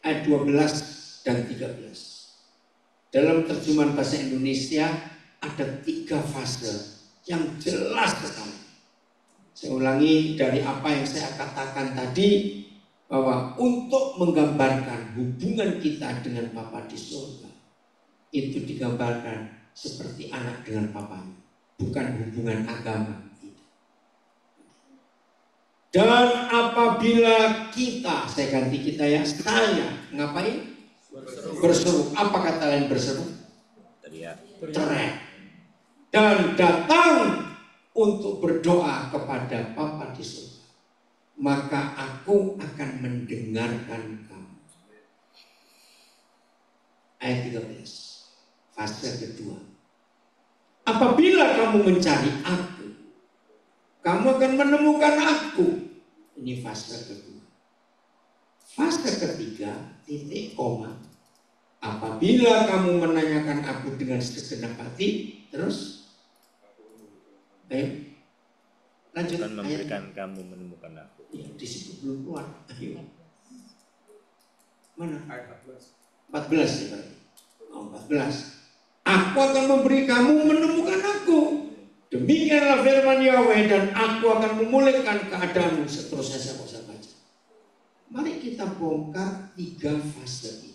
ayat 12 dan 13. Dalam terjemahan bahasa Indonesia ada 3 fase yang jelas sekali. Saya ulangi dari apa yang saya katakan tadi, bahwa untuk menggambarkan hubungan kita dengan Bapa di surga, itu digambarkan seperti anak dengan papanya, bukan hubungan agama. Dan apabila kita, saya ganti kita ya, saya ngapain? Berseru. Apa kata lain berseru? Teriak. Dan datang untuk berdoa kepada Bapa di surga, maka aku akan mendengarkan kamu. Ayat 13, fase kedua. Apabila kamu mencari aku, kamu akan menemukan aku. Ini fase kedua. Fase ketiga, titik koma. Apabila kamu menanyakan aku dengan segenap hati, terus ayo lanjut. Akan memberikan kamu menemukan aku. Ya, di situ belum keluar. Ayo. Mana? Ayat 14. 14 ya, Pak. Oh, 14. Aku akan memberi kamu menemukan aku. Demikianlah firman Yahweh, dan aku akan memulihkan keadaanmu. Seterusnya saya bisa baca. Mari kita bongkar 3 fase ini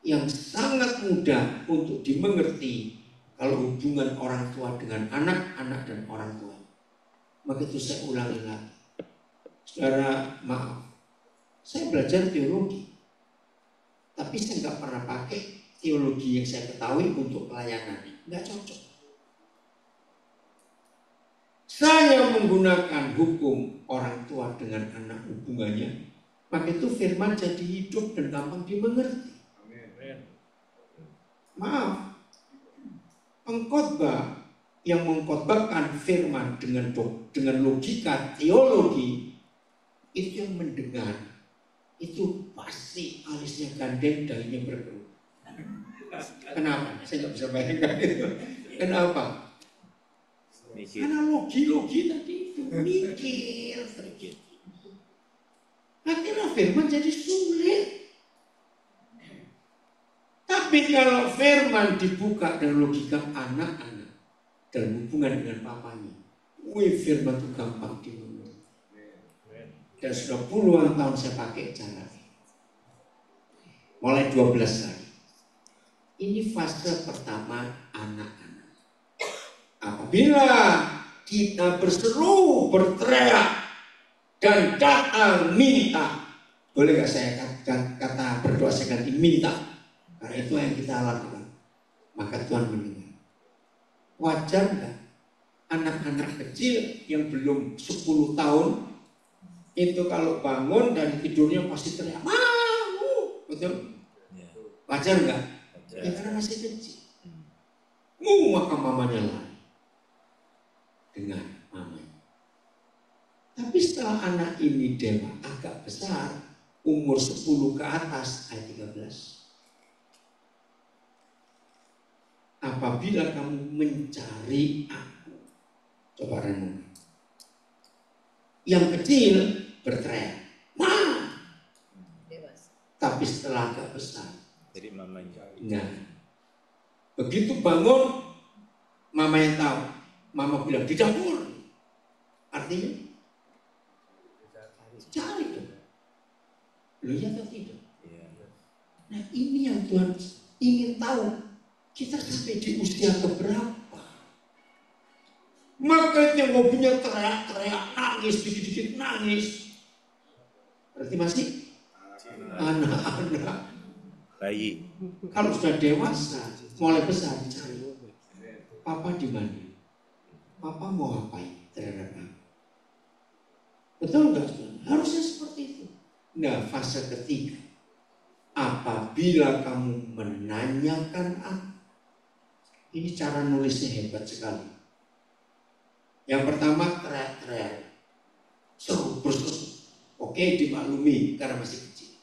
yang sangat mudah untuk dimengerti kalau hubungan orang tua dengan anak, anak dan orang tua. Maka itu saya ulangi lagi. Saudara, maaf, saya belajar teologi, tapi saya nggak pernah pakai teologi yang saya ketahui untuk pelayanan. Nggak cocok. Saya menggunakan hukum orang tua dengan anak hubungannya, maka itu firman jadi hidup dan gampang dimengerti. Maaf, pengkhotbah yang mengkhotbahkan firman dengan logika teologi itu yang mendengar itu pasti alisnya gandeng, dahinya berkerut. Kenapa? Saya nggak bisa bayangkan itu. Kenapa? Karena logi tadi itu mikir. Akhirnya firman jadi sulit. Tapi kalau firman dibuka dengan logika anak-anak dalam hubungan dengan papanya, firman itu gampang dimengerti. Dan sudah puluhan tahun saya pakai cara ini. Mulai 12 kali. Ini fase pertama anak-anak. Apabila kita berseru, berteriak, dan datang minta, boleh gak saya kata berdoa saya ganti minta? Karena itu yang kita lakukan. Maka Tuhan mendengar. Wajar gak anak-anak kecil yang belum 10 tahun itu kalau bangun dari tidurnya pasti teriak, mau, betul? Wajar gak? Ya karena masih kecil. Maka mamanya lari dengan mamanya. Tapi setelah anak ini dewasa agak besar, umur 10 ke atas, ayat 13. Apabila kamu mencari aku, coba renung. Yang kecil berteriak, "Ma!" Tapi setelah agak besar, Jadi mamanya. nah, begitu bangun, mama yang tahu. Mama bilang di dapur. Artinya cari dong. Lu ya atau tidak? Nah ini yang Tuhan ingin tahu. Kita sampai di usia keberapa? Maka itu yang hobinya teriak-teriak, nangis, dikit-dikit nangis. Berarti masih anak-anak. Bayi. Kalau sudah dewasa, mulai besar dicari. Papa di mana? Papa mau ngapain terhadap aku? Betul nggak? Harusnya seperti itu. Nah, fase ketiga. Apabila kamu menanyakan aku. Ini cara nulisnya hebat sekali. Yang pertama teriak-teriak, seru, berseru. Oke, dimaklumi karena masih kecil.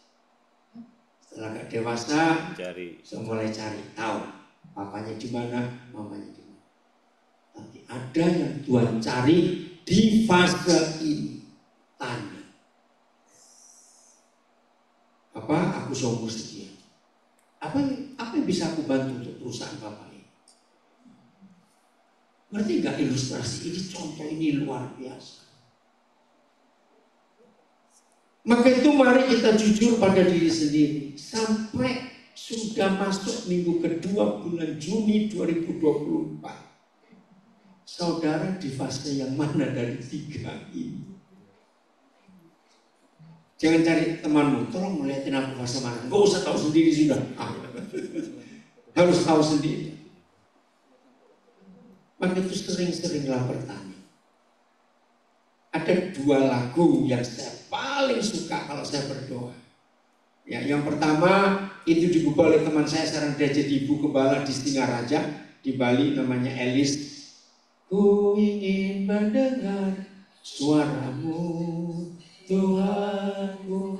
Setelah agak dewasa, mulai cari tahu papanya di mana, mamanya di mana. Tapi ada yang Tuhan cari di fase ini. Tanya. Apa? Aku sungguh setia. Apa yang bisa aku bantu untuk perusahaan Bapak ini? Ngerti nggak ilustrasi ini? Contoh ini luar biasa. Maka itu mari kita jujur pada diri sendiri. Sampai sudah masuk minggu kedua bulan Juni 2024. Saudara di fase yang mana dari 3 ini? Jangan cari temanmu, tolong melihatin aku fase mana. Gak usah tahu sendiri sudah. Harus tahu sendiri. Maka itu sering-seringlah bertanya. Ada 2 lagu yang saya paling suka kalau saya berdoa. Ya, yang pertama itu digubah oleh teman saya, sekarang dia jadi ibu gembala di Singaraja di Bali, namanya Elis. Ku ingin mendengar suaramu, Tuhanku.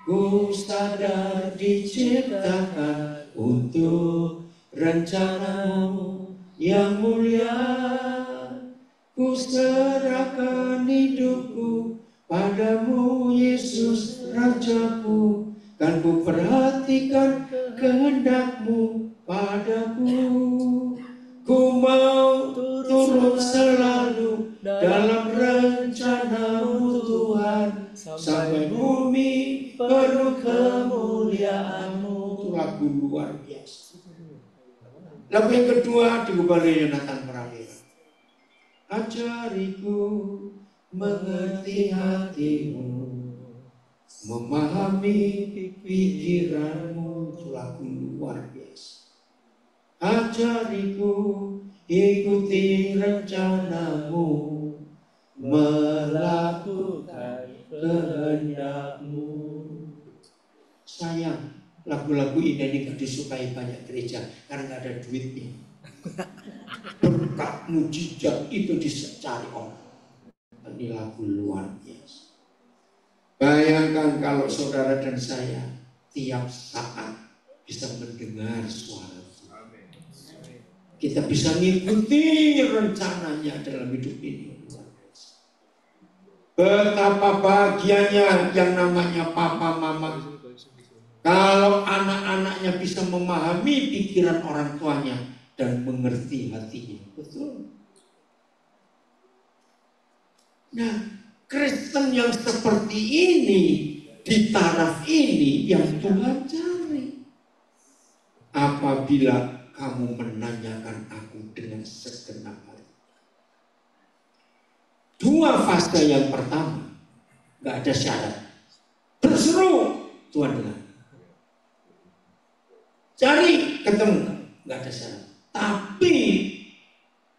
Ku sadar diciptakan untuk rencanamu yang mulia. Ku serahkan hidupku padamu, Yesus Rajaku. Kan ku perhatikan kehendakmu padaku. Ku mau turut selalu dalam rencanamu Tuhan, sampai bumi lagu luar biasa. Lagu yang kedua diubah oleh Yonatan Prawira. Ajariku mengerti hatimu, memahami pikiranmu. Itu lagu luar biasa. Ajariku ikuti rencanamu, melakukan kehendakmu. Sayang, lagu-lagu ini gak disukai banyak gereja karena gak ada duitnya. Berkat mujizat itu dicari orang. Ini lagu luar biasa. Bayangkan kalau saudara dan saya tiap saat bisa mendengar suara Tuhan. Kita bisa mengikuti rencananya dalam hidup ini. Betapa bahagianya yang namanya papa mama. Kalau anak-anaknya bisa memahami pikiran orang tuanya dan mengerti hatinya. Betul. Nah, Kristen yang seperti ini, di taraf ini yang Tuhan cari. Apabila kamu menanyakan aku dengan segenap hati. Dua fase yang pertama, gak ada syarat. Berseru, Tuhan dengar. Cari, ketemu, gak ada syarat. Tapi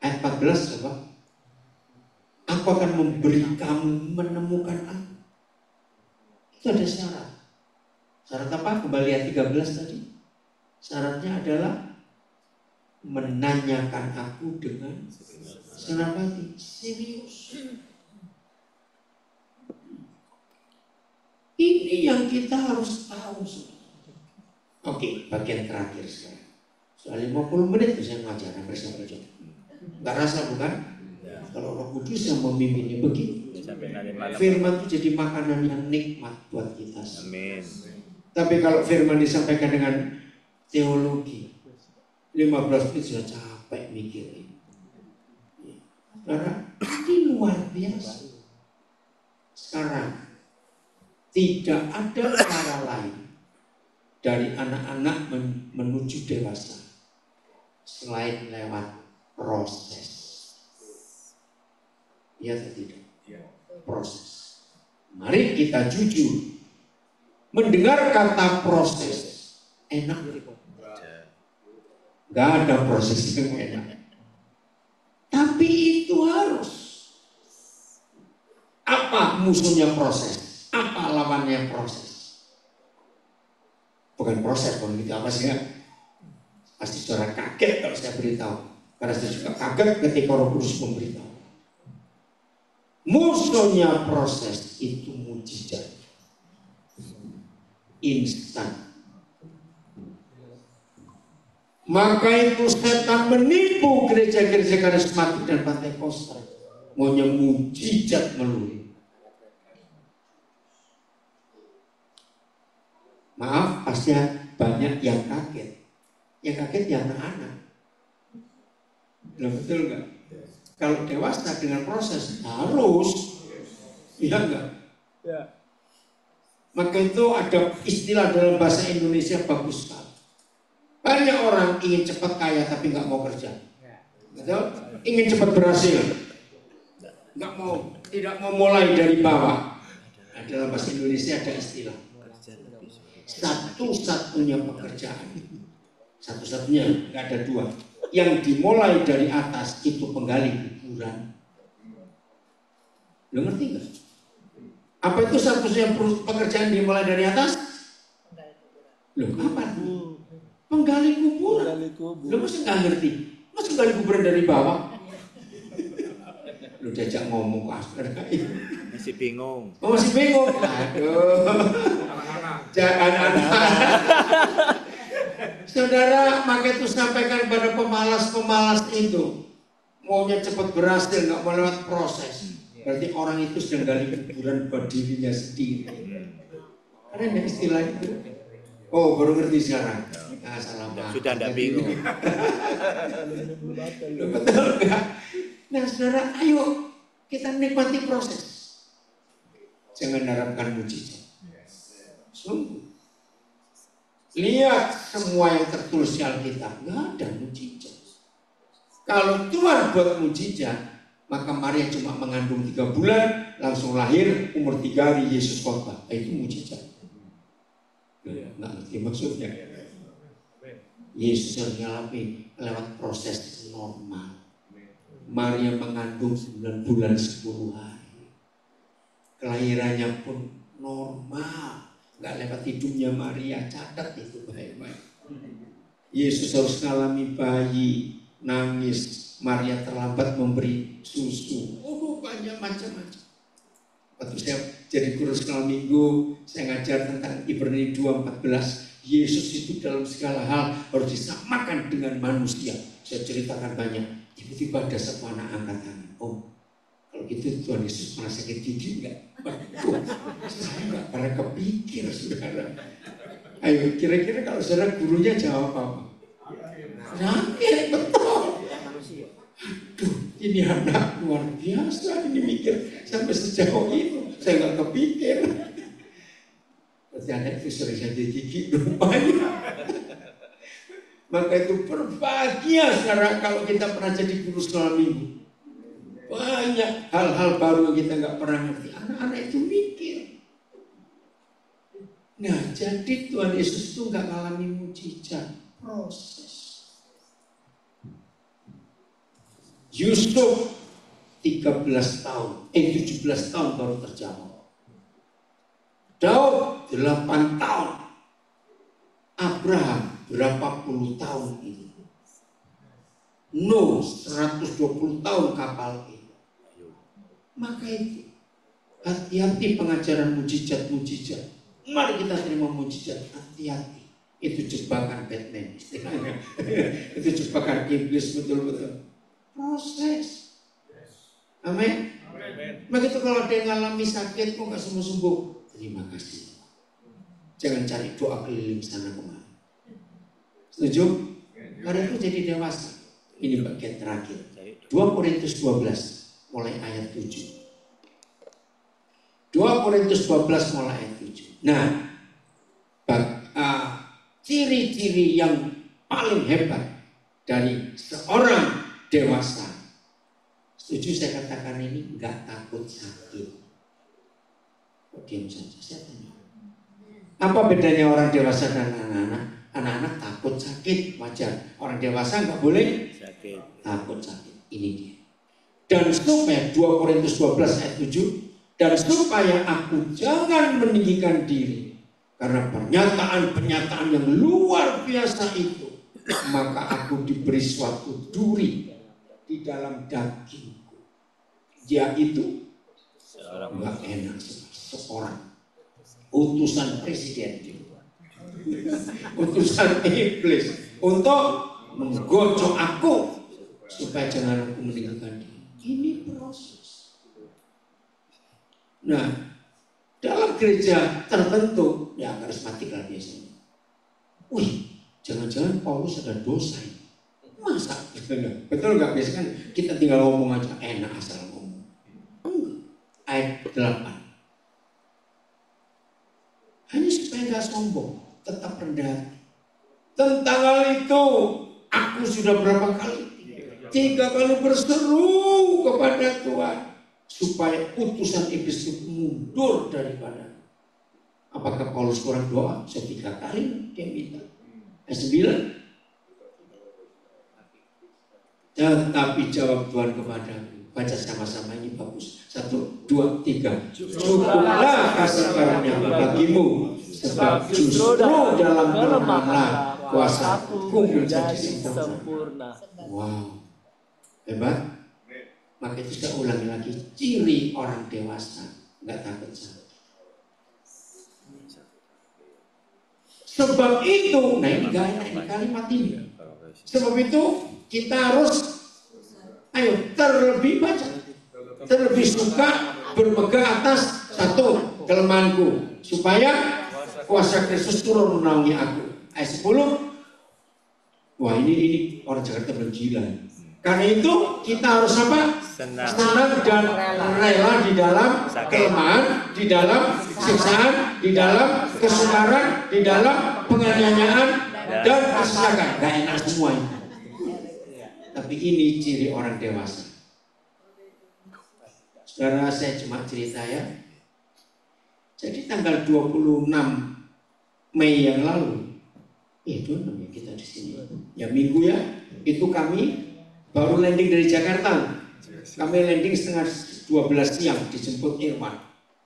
ayat 14 coba. Aku akan memberi kamu menemukan aku. Itu ada syarat. Syarat apa? Kembali ayat 13 tadi. Syaratnya adalah menanyakan aku dengan senang hati. Serius. Ini yang kita harus tahu. Oke, bagian terakhir sekarang. Soal 50 menit saya ngajar hampir sampai jam. Gak rasa bukan? Kalau Roh Kudus yang memimpinnya begitu. Firman itu jadi makanan yang nikmat buat kita. Amin. Tapi kalau firman disampaikan dengan teologi, 15 menit sudah capek mikirin. Karena ini luar biasa. Sekarang tidak ada cara lain dari anak-anak menuju dewasa selain lewat proses. Ya atau tidak? Proses. Mari kita jujur. Mendengar kata proses enak. Gak ada proses yang enak. Tapi itu harus. Apa musuhnya proses? Apa lawannya proses? Bukan proses, kalau gitu apa sih ya? Pasti saudara kaget kalau saya beritahu. Karena saya juga kaget ketika Roh Kudus memberitahu. Musuhnya proses itu mujizat. Instan. Maka itu setan menipu gereja-gereja karismatik dan Pentakosta. Maunya mujizat melulu. Maaf, pasti banyak yang kaget. Yang kaget ya anak-anak. Betul nggak? Kalau dewasa dengan proses harus, iya enggak? Ya. Maka itu ada istilah dalam bahasa Indonesia bagus sekali. Banyak orang ingin cepat kaya tapi nggak mau kerja. Betul? Ingin cepat berhasil, nggak mau, tidak mau mulai dari bawah. Nah, dalam bahasa Indonesia ada istilah satu-satunya pekerjaan, satu-satunya, nggak ada dua. Yang dimulai dari atas itu penggali kuburan. Lo ngerti nggak? Apa itu satu-satunya pekerjaan dimulai dari atas? Lo apa? Penggali kuburan. Lo masih nggak ngerti? Masih gali kuburan dari bawah? Lo diajak ngomong kasar. Masih bingung. Oh, masih bingung. Aduh. Jangan anak-anak. Saudara, maka itu sampaikan pada pemalas-pemalas itu. Maunya cepat berhasil, nggak mau lewat proses. Berarti orang itu sedang gali kuburan buat dirinya sendiri. Ada yang istilah itu? Oh, baru ngerti sekarang. Nah, salah. Sudah tidak bingung. Betul nggak? Nah, saudara, ayo kita nikmati proses. Jangan harapkan mujizat. Sungguh. Lihat semua yang tertulis di Alkitab, nggak ada mujizat. Kalau Tuhan buat mujizat, maka Maria cuma mengandung 3 bulan, langsung lahir, umur 3 hari Yesus khotbah. Itu mujizat. Nggak ngerti maksudnya. Yesus yang mengalami lewat proses normal. Maria mengandung 9 bulan 10 hari. Kelahirannya pun normal. Nggak lewat hidungnya Maria, catat itu baik-baik. Yesus harus mengalami bayi, nangis, Maria terlambat memberi susu. Oh, banyak macam-macam. Waktu saya jadi guru sekolah minggu, saya ngajar tentang Ibrani 2:14. Yesus itu dalam segala hal harus disamakan dengan manusia. Saya ceritakan banyak. Tiba-tiba ada satu anak angkat tangan. Oh, kalau gitu Tuhan Yesus pernah sakit gigi enggak? Waduh, saya enggak pernah kepikir, saudara. Ayo, kira-kira kalau saudara gurunya jawab apa? Sakit, betul. Aduh, ini anak luar biasa, ini mikir sampai sejauh itu. Saya nggak kepikir. Berarti anak itu sering saja gigi rupanya. Maka itu berbahagia sekarang kalau kita pernah jadi guru sekolah minggu. Banyak hal-hal baru yang kita nggak pernah ngerti. Anak-anak itu mikir. Nah, jadi Tuhan Yesus itu nggak ngalami mujizat, proses. Yusuf 17 tahun baru terjawab. Daud 8 tahun. Abraham berapa puluh tahun itu. Nuh 120 tahun kapal itu. Maka itu hati-hati pengajaran mujizat-mujizat. Mari kita terima mujizat, hati-hati. Itu jebakan Batman. Itu jebakan iblis betul-betul. Proses. Amin. Begitu kalau dia ngalami sakit kok nggak sembuh-sembuh, terima kasih. Jangan cari doa keliling sana kemari. Setuju? Karena itu jadi dewasa. Ini bagian terakhir. 2 Korintus 12 mulai ayat 7. 2 Korintus 12 mulai ayat 7. Nah, ciri-ciri yang paling hebat dari seorang dewasa. Setuju saya katakan ini, nggak takut sakit. Kok diam saja, saya tanya. Apa bedanya orang dewasa dan anak-anak? Anak-anak takut sakit, wajar. Orang dewasa nggak boleh sakit. Takut sakit, ini dia. Dan supaya 2 Korintus 12 ayat 7, dan supaya aku jangan meninggikan diri karena pernyataan-pernyataan yang luar biasa itu, maka aku diberi suatu duri di dalam dagingku. Dia itu nggak enak, seorang utusan presiden, utusan iblis untuk menggocok aku supaya jangan aku meninggalkan dia. Ini proses. Nah, dalam gereja tertentu ya karismatik lah biasanya. Wih, jangan-jangan Paulus ada dosa ini. Masa? Betul nggak? Biasanya kan kita tinggal ngomong aja, enak asal ngomong. Ayat 8. Hanya supaya nggak sombong, tetap rendah hati. Tentang hal itu, aku sudah berapa kali? 3 kali berseru kepada Tuhan supaya utusan iblis itu mundur daripada. Apakah Paulus kurang doa? 3 kali dia minta. Ayat 9. Tetapi jawab Tuhan kepadaku. Baca sama-sama, ini bagus. 1, 2, 3. Cukuplah kasih karunia bagimu, sebab justru dalam kelemahan kuasaku menjadi sempurna. Wow, hebat. Maka itu saya ulangi lagi, ciri orang dewasa nggak takut sakit. Sebab itu, nah ini gak enak ini kalimat ini. Sebab itu kita harus terlebih suka berpegang atas satu kelemahanku, supaya kuasa Kristus turun menaungi aku. Ayat 10. Wah ini orang Jakarta belum gila. Karena itu kita harus apa? Senang. Senang dan rela di dalam kelemahan, di dalam siksaan, di dalam kesukaran, di dalam penganiayaan dan kesesakan. Gak enak semua ini. Tapi ini ciri orang dewasa. Saudara, saya cuma cerita ya. Jadi tanggal 26 Mei yang lalu, 26 ya kita di sini. Ya minggu ya, itu kami baru landing dari Jakarta. Kami landing setengah 12 siang, dijemput Irwan.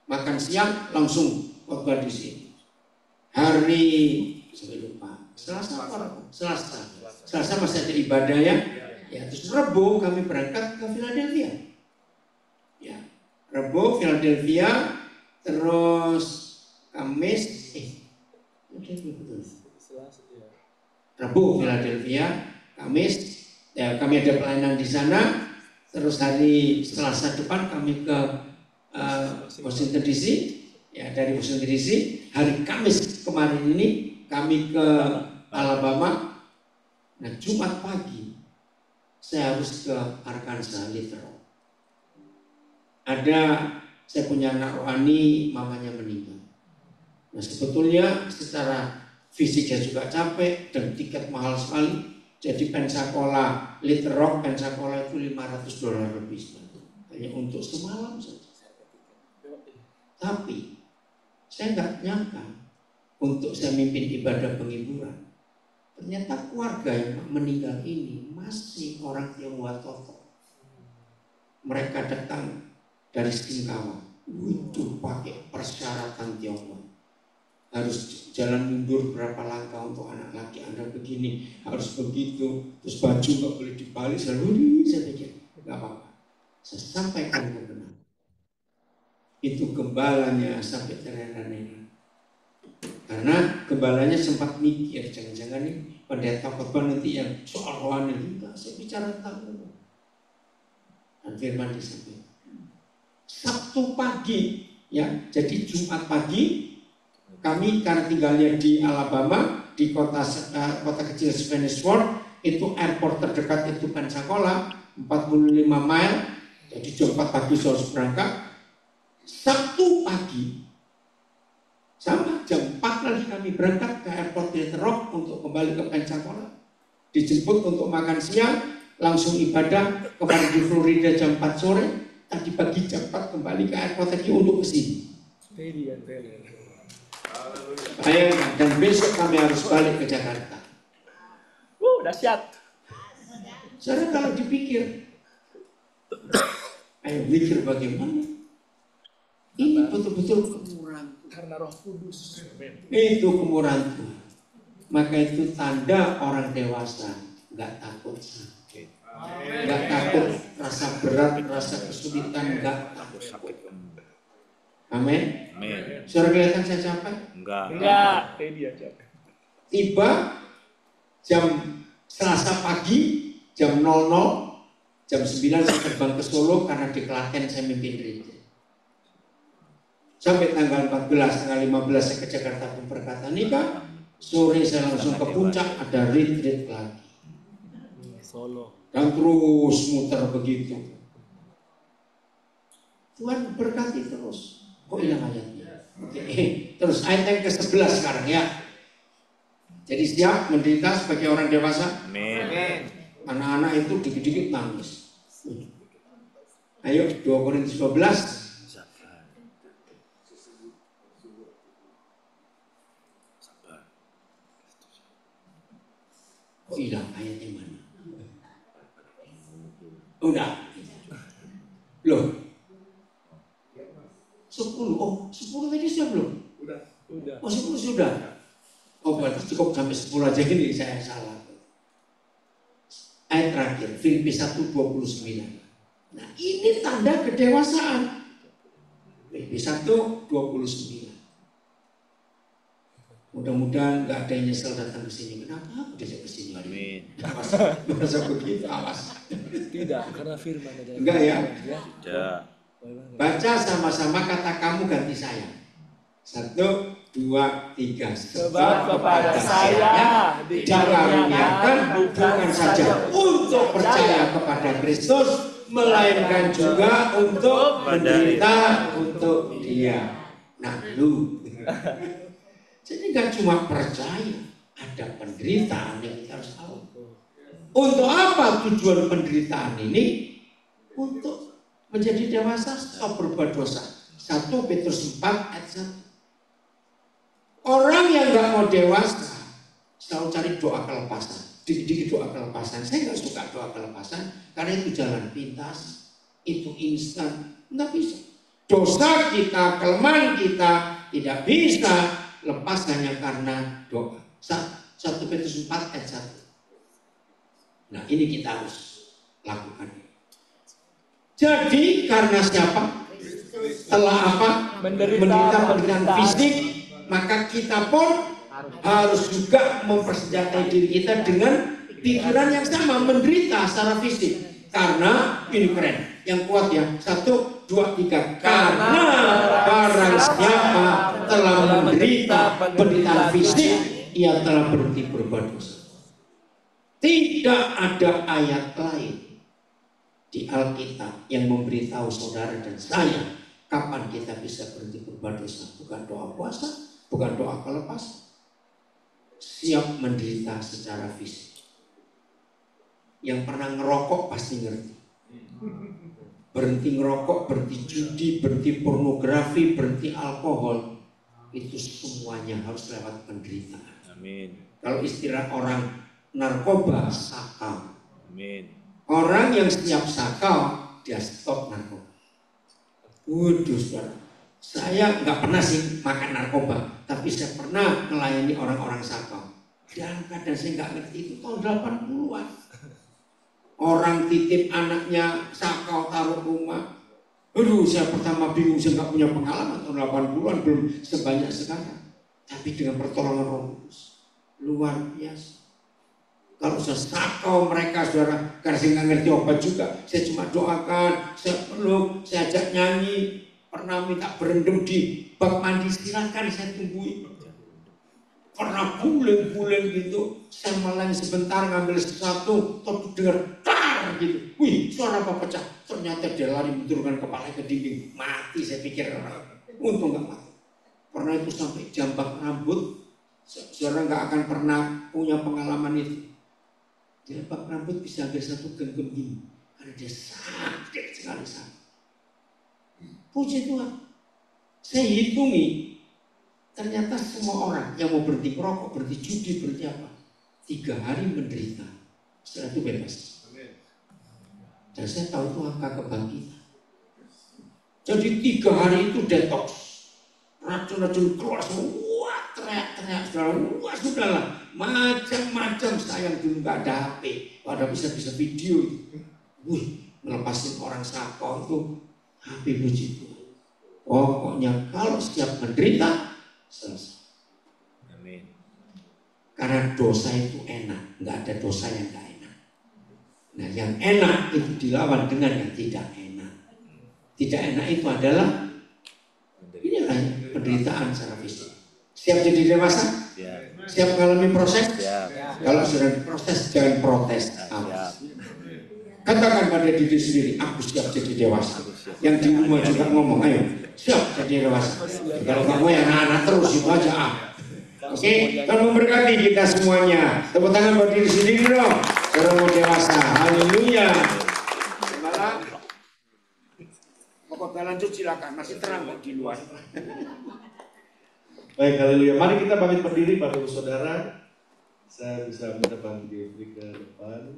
Makan siang langsung khotbah di sini. Hari saya lupa, Selasa apa? Selasa masih ada ibadah ya. Ya terus Rabu kami berangkat ke Philadelphia. Ya, Rabu Philadelphia, terus Kamis Rabu Philadelphia, Kamis ya, kami ada pelayanan di sana. Terus hari Selasa depan kami ke Washington DC, ya dari Washington DC. Hari Kamis kemarin ini kami ke Alabama. Nah Jumat pagi saya harus ke Arkansas, Little Rock. Saya punya anak rohani, mamanya meninggal. Nah sebetulnya secara fisiknya juga capek dan tiket mahal sekali. Jadi Pensacola, Little Rock, Pensacola itu $500 lebih hanya untuk semalam saja. Tapi saya nggak nyangka untuk saya mimpin ibadah penghiburan. Ternyata keluarga yang meninggal ini masih orang Tionghoa total. Mereka datang dari Singkawa, itu pakai persyaratan Tionghoa. Harus jalan mundur berapa langkah untuk anak laki Anda begini, harus begitu, terus baju nggak boleh dibalik, selalu saya pikir nggak apa-apa. Saya sampaikan kebenaran. Itu gembalanya sampai terheran-heran. Karena gembalanya sempat mikir, jangan-jangan ini pendeta khotbah nanti yang soal rohani, enggak, saya bicara tentang itu. Dan firman disampaikan. Sabtu pagi, ya, jadi Jumat pagi. Kami karena tinggalnya di Alabama, di kota kecil Spanish Fork, itu airport terdekat itu Pensacola, 45 mile, jadi jam 4 pagi saya harus berangkat. Sabtu pagi, sama jam 4 lagi kami berangkat ke airport Little Rock untuk kembali ke Pensacola. Dijemput untuk makan siang, langsung ibadah kemarin di Florida jam 4 sore, tadi pagi jam 4 kembali ke airport lagi untuk kesini. Dan besok kami harus balik ke Jakarta. Dahsyat. Saudara kalau dipikir, ayo pikir bagaimana? Ini betul-betul kemurahan Karena Roh Kudus. itu kemurahan Tuhan. Maka itu tanda orang dewasa nggak takut sakit, nggak takut rasa berat, rasa kesulitan, nggak takut sakit. Amin. Amin. Saudara kelihatan saya capek? Enggak. Dia capek. Tiba jam Selasa pagi jam 00, jam 9 saya terbang ke Solo karena di Klaten saya mimpin gereja. Sampai tanggal 14, tanggal 15 saya ke Jakarta pemberkatan nikah. Sore saya langsung ke puncak, ada retreat lagi. Solo. Dan terus muter begitu. Tuhan berkati terus. Kok hilang ayatnya? Oke. Terus ayat yang ke-11 sekarang ya. Jadi siap menderita sebagai orang dewasa. Amin. Anak-anak itu dikit-dikit nangis. Ayo 2 Korintus 12. Kok hilang ayatnya mana? Udah. Loh. 10. Oh, 10 tadi sudah belum? Udah. Oh, 10 sudah. Oh, berarti cukup sampai 10 aja gini, saya salah. Ayat terakhir, Filipi 1:29. Nah, ini tanda kedewasaan. Filipi 1:29. Mudah-mudahan nggak ada yang nyesel datang ke sini. Kenapa aku diajak ke sini? Amin. Masa begitu, awas. Tidak, karena firman adalah Enggak ya? Ya. Baca sama-sama kata kamu ganti saya. 1, 2, 3. Sebab kepada saya dikaruniakan bukan saja untuk percaya kepada Kristus, melainkan juga untuk menderita untuk Dia. Nah, lu. Jadi nggak cuma percaya, ada penderitaan yang kita harus tahu. Untuk apa tujuan penderitaan ini? Untuk menjadi dewasa, stop berbuat dosa. 1 Petrus 4 ayat 1. Orang yang nggak mau dewasa selalu cari doa kelepasan, dikit-dikit doa kelepasan. Saya nggak suka doa kelepasan karena itu jalan pintas, itu instan, nggak bisa. Dosa kita, kelemahan kita tidak bisa lepas hanya karena doa. 1 Petrus 4 ayat 1. Nah, ini kita harus lakukan. Jadi karena siapa? Setelah apa? Menderita penderitaan fisik, maka kita pun harus juga mempersenjatai diri kita dengan pikiran yang sama, menderita secara fisik. Karena ini keren, yang kuat ya. 1, 2, 3. Karena barang siapa telah menderita penderitaan fisik, ia telah berhenti berbuat dosa. Tidak ada ayat lain di Alkitab yang memberitahu saudara dan saya kapan kita bisa berhenti berbuat dosa. Bukan doa puasa, bukan doa kelepasan. Siap menderita secara fisik. Yang pernah ngerokok pasti ngerti. Berhenti ngerokok, berhenti judi, berhenti pornografi, berhenti alkohol, itu semuanya harus lewat penderitaan. Amin. Kalau istilah orang narkoba, sakau. Amin. Orang yang siap sakau, dia stop narkoba. Waduh, saudara. Saya nggak pernah sih makan narkoba, tapi saya pernah melayani orang-orang sakau. Dalam keadaan saya nggak ngerti itu tahun 80-an. Orang titip anaknya sakau taruh rumah. Aduh, saya pertama bingung, saya nggak punya pengalaman tahun 80-an, belum sebanyak sekarang. Tapi dengan pertolongan Roh Kudus, luar biasa. Kalau saya sakau mereka, saudara, karena saya nggak ngerti obat juga, saya cuma doakan, saya peluk, saya ajak nyanyi, pernah minta berendam di bak mandi, silakan saya tungguin. Pernah bulan-bulan gitu, saya meleng sebentar ngambil sesuatu, terus dengar tar gitu, wih suara apa pecah, ternyata dia lari menurunkan kepala ke dinding, mati saya pikir, untung nggak mati. Pernah itu sampai jambak rambut, saudara nggak akan pernah punya pengalaman itu. Jambak rambut bisa hampir 1 genggam gini, karena dia sakit sekali sakit. Puji Tuhan, saya hitungi, ternyata semua orang yang mau berhenti merokok, berhenti judi, berhenti apa, 3 hari menderita, setelah itu bebas. Dan saya tahu itu angka kebangkitan. Jadi 3 hari itu detox, racun-racun keluar semua. Wah, teriak-teriak, saudara, wah sudahlah, macam-macam. Sayang dulu nggak ada HP, ada bisa video itu. Wih, melepasin orang sakau itu HP, puji Tuhan. Pokoknya kalau siap menderita, selesai. Amin. Karena dosa itu enak, nggak ada dosa yang nggak enak. Nah, yang enak itu dilawan dengan yang tidak enak. Tidak enak itu adalah inilah penderitaan secara fisik. Siap jadi dewasa? Siap. Siap mengalami proses? Siap. Kalau sudah diproses, jangan protes. Siap. Katakan pada diri sendiri, aku siap jadi dewasa. Yang di rumah juga ngomong, ayo siap jadi dewasa. Kalau kamu yang anak-anak terus itu aja. Oke, Tuhan memberkati kita semuanya. Tepuk tangan buat diri sendiri dong. Orang mau dewasa, haleluya. Malah, mau lanjut silakan, masih terang kok di luar. Baik, haleluya. Mari kita bangkit berdiri, Bapak Ibu Saudara. Saya bisa minta bangkit ke depan.